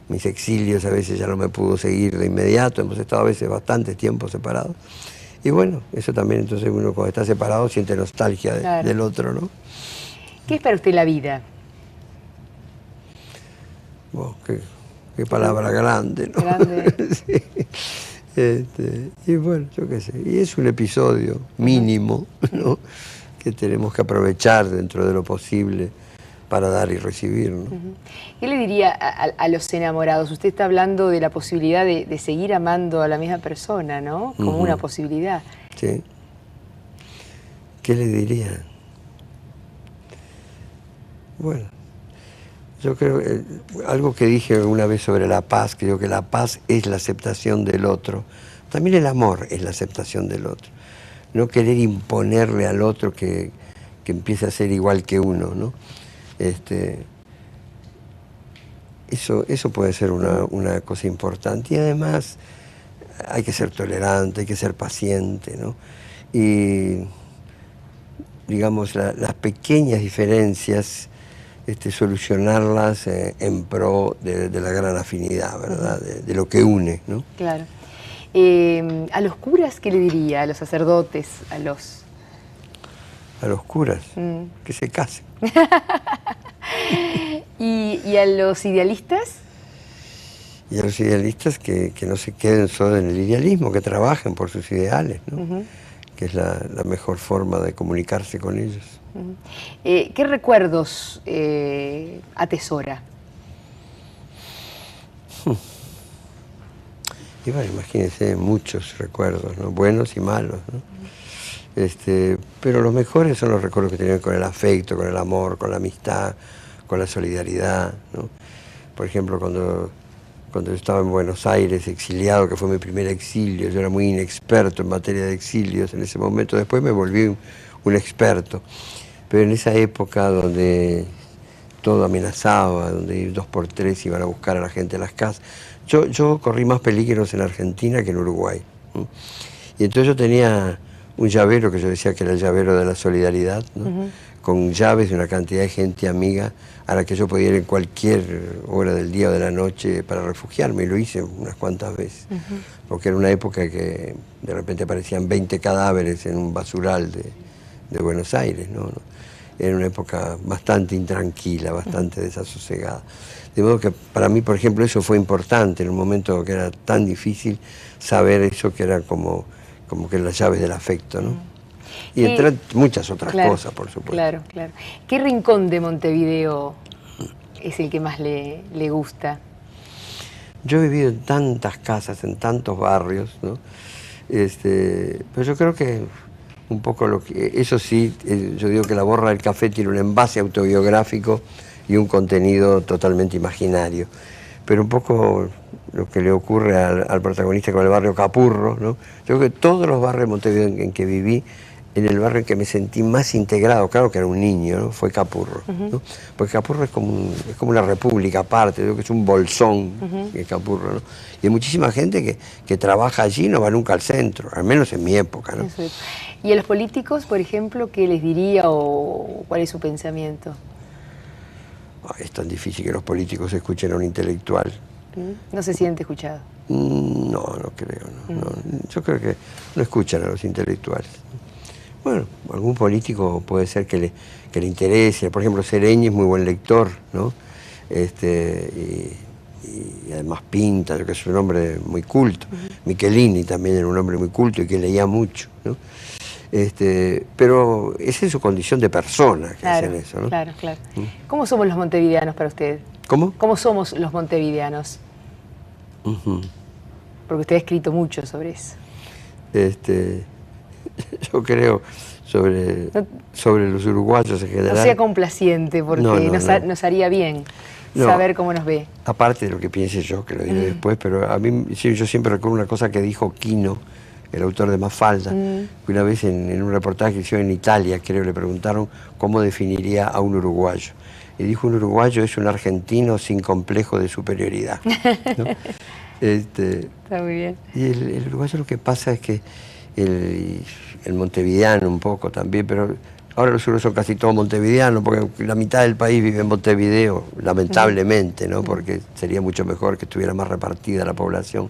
Mis exilios a veces ya no me pudo seguir de inmediato, hemos estado a veces bastante tiempo separados. Y bueno, eso también, entonces uno cuando está separado siente nostalgia del otro, ¿no? ¿Qué es para usted la vida? Bueno, qué palabra grande, ¿no? Grande. Sí. Y bueno, yo qué sé, y es un episodio mínimo, ¿no? Que tenemos que aprovechar dentro de lo posible para dar y recibir, ¿no? ¿Qué le diría a los enamorados? Usted está hablando de la posibilidad de seguir amando a la misma persona, ¿no? Como una posibilidad. Sí. ¿Qué le diría? Bueno, yo creo que algo que dije una vez sobre la paz, creo que la paz es la aceptación del otro. También el amor es la aceptación del otro. No querer imponerle al otro que empiece a ser igual que uno, ¿no? Eso puede ser una cosa importante. Y además hay que ser tolerante, hay que ser paciente, ¿no? Y digamos, las pequeñas diferencias, solucionarlas en pro de la gran afinidad, ¿verdad? De lo que une, ¿no? Claro. ¿A los curas qué le diría? ¿A los sacerdotes? ¿A los curas? Que se casen. ¿Y a los idealistas? Y a los idealistas que no se queden solo en el idealismo, que trabajen por sus ideales, ¿no? Que es la mejor forma de comunicarse con ellos. ¿Qué recuerdos atesora? Y bueno, imagínense, muchos recuerdos, ¿no? Buenos y malos, ¿no? Pero los mejores son los recuerdos que tienen con el afecto, con el amor, con la amistad, con la solidaridad, ¿no? Por ejemplo, cuando yo estaba en Buenos Aires exiliado, que fue mi primer exilio, yo era muy inexperto en materia de exilios en ese momento, después me volví un experto, pero en esa época donde todo amenazaba, donde 2x3 iban a buscar a la gente a las casas, yo corrí más peligros en Argentina que en Uruguay, ¿no? Y entonces yo tenía un llavero que yo decía que era el llavero de la solidaridad, ¿no? Con llaves de una cantidad de gente amiga a la que yo podía ir en cualquier hora del día o de la noche para refugiarme, y lo hice unas cuantas veces, porque era una época que de repente aparecían 20 cadáveres en un basural de Buenos Aires, ¿no? Era una época bastante intranquila, bastante desasosegada. De modo que para mí, por ejemplo, eso fue importante en un momento que era tan difícil, saber eso que era como que las llaves del afecto, ¿no? Y entre muchas otras cosas, por supuesto. Claro, claro. ¿Qué rincón de Montevideo es el que más le gusta? Yo he vivido en tantas casas, en tantos barrios, ¿no? Pero yo creo que un poco eso sí, yo digo que La Borra del Café tiene un envase autobiográfico y un contenido totalmente imaginario. Pero un poco lo que le ocurre al protagonista con el barrio Capurro, ¿no? Yo creo que todos los barrios de Montevideo en que viví, en el barrio en que me sentí más integrado, claro que era un niño, ¿no? Fue Capurro, ¿no? Porque Capurro es como una república aparte, creo que es un bolsón, Capurro, ¿no? Y hay muchísima gente que trabaja allí y no va nunca al centro, al menos en mi época, ¿no? ¿Y a los políticos, por ejemplo, qué les diría o cuál es su pensamiento? Es tan difícil que los políticos escuchen a un intelectual. ¿No se siente escuchado? No, no creo. No. Yo creo que no escuchan a los intelectuales. Bueno, algún político puede ser que le interese. Por ejemplo, Sereñi es muy buen lector, ¿no? Y además pinta, que es un hombre muy culto. Michelini también era un hombre muy culto y que leía mucho, ¿no? Pero esa es su condición de persona que hacen eso, ¿no? Claro. ¿Cómo somos los montevideanos para usted? ¿Cómo? ¿Cómo somos los montevideanos? Porque usted ha escrito mucho sobre eso. Yo creo sobre los uruguayos en general. No sea complaciente, porque nos haría bien saber cómo nos ve. Aparte de lo que piense yo, que lo diré después, pero a mí yo siempre recuerdo una cosa que dijo Quino, el autor de Mafalda, que una vez en un reportaje que hicieron en Italia, creo, le preguntaron cómo definiría a un uruguayo. Y dijo: un uruguayo es un argentino sin complejo de superioridad, ¿no? Está muy bien. Y el uruguayo, lo que pasa es que el montevideano un poco también, pero ahora los uruguayos son casi todos montevideanos, porque la mitad del país vive en Montevideo, lamentablemente, ¿no? Porque sería mucho mejor que estuviera más repartida la población.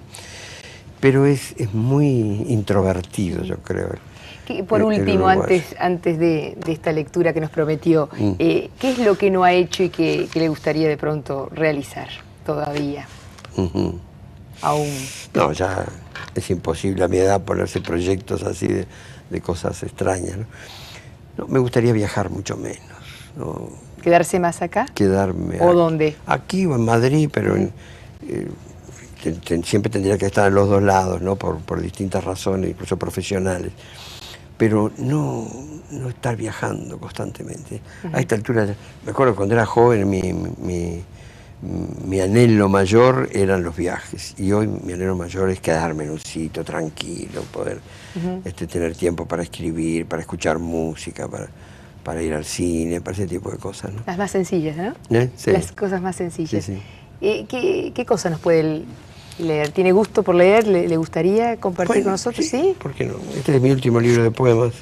Pero es muy introvertido, yo creo. Por último, antes de esta lectura que nos prometió, ¿qué es lo que no ha hecho y que le gustaría de pronto realizar todavía? Aún. No, ya es imposible a mi edad ponerse proyectos así de cosas extrañas, ¿no? No, me gustaría viajar mucho menos, ¿no? ¿Quedarse más acá? Quedarme. ¿O dónde? Aquí o en Madrid, pero siempre tendría que estar en los dos lados, ¿no? Por distintas razones, incluso profesionales. Pero no estar viajando constantemente. A esta altura, me acuerdo cuando era joven, mi anhelo mayor eran los viajes, y hoy mi anhelo mayor es quedarme en un sitio tranquilo, poder tener tiempo para escribir, para escuchar música, para ir al cine, para ese tipo de cosas, ¿no? Las más sencillas, ¿no? Sí. Las cosas más sencillas. Sí. ¿Qué cosa nos puede leer? ¿Tiene gusto por leer? ¿Le gustaría compartir con nosotros? ¿Sí? ¿Por qué no? Este es mi último libro de poemas.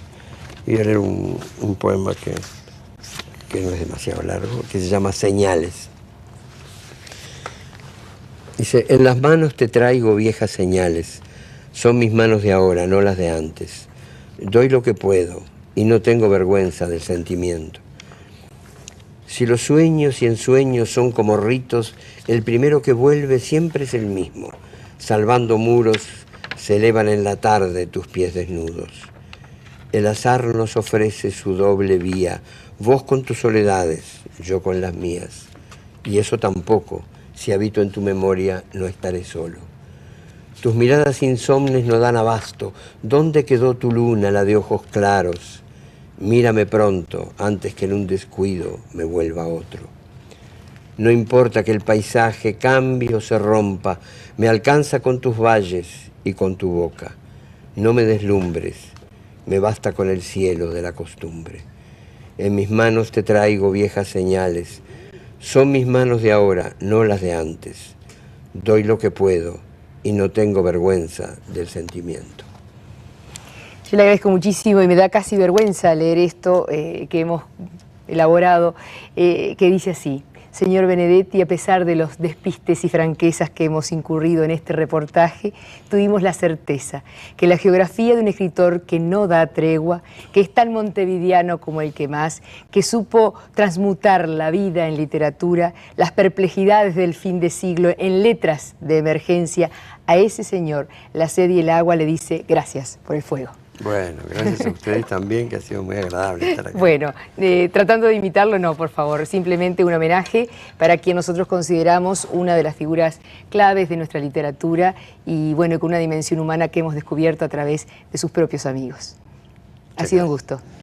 Voy a leer un poema que no es demasiado largo, que se llama Señales. Dice: en las manos te traigo viejas señales, son mis manos de ahora, no las de antes. Doy lo que puedo y no tengo vergüenza del sentimiento. Si los sueños y ensueños son como ritos, el primero que vuelve siempre es el mismo. Salvando muros, se elevan en la tarde tus pies desnudos. El azar nos ofrece su doble vía, vos con tus soledades, yo con las mías. Y eso tampoco, si habito en tu memoria, no estaré solo. Tus miradas insomnes no dan abasto. ¿Dónde quedó tu luna, la de ojos claros? Mírame pronto, antes que en un descuido me vuelva otro. No importa que el paisaje cambie o se rompa, me alcanza con tus valles y con tu boca. No me deslumbres, me basta con el cielo de la costumbre. En mis manos te traigo viejas señales, son mis manos de ahora, no las de antes. Doy lo que puedo y no tengo vergüenza del sentimiento. Yo le agradezco muchísimo y me da casi vergüenza leer esto que hemos elaborado, que dice así: señor Benedetti, a pesar de los despistes y franquezas que hemos incurrido en este reportaje, tuvimos la certeza que la geografía de un escritor que no da tregua, que es tan montevideano como el que más, que supo transmutar la vida en literatura, las perplejidades del fin de siglo en letras de emergencia, a ese señor la sed y el agua le dice gracias por el fuego. Bueno, gracias a ustedes también, que ha sido muy agradable estar aquí. Bueno, tratando de imitarlo, no, por favor, simplemente un homenaje para quien nosotros consideramos una de las figuras claves de nuestra literatura y bueno, con una dimensión humana que hemos descubierto a través de sus propios amigos. Ha sido un gusto.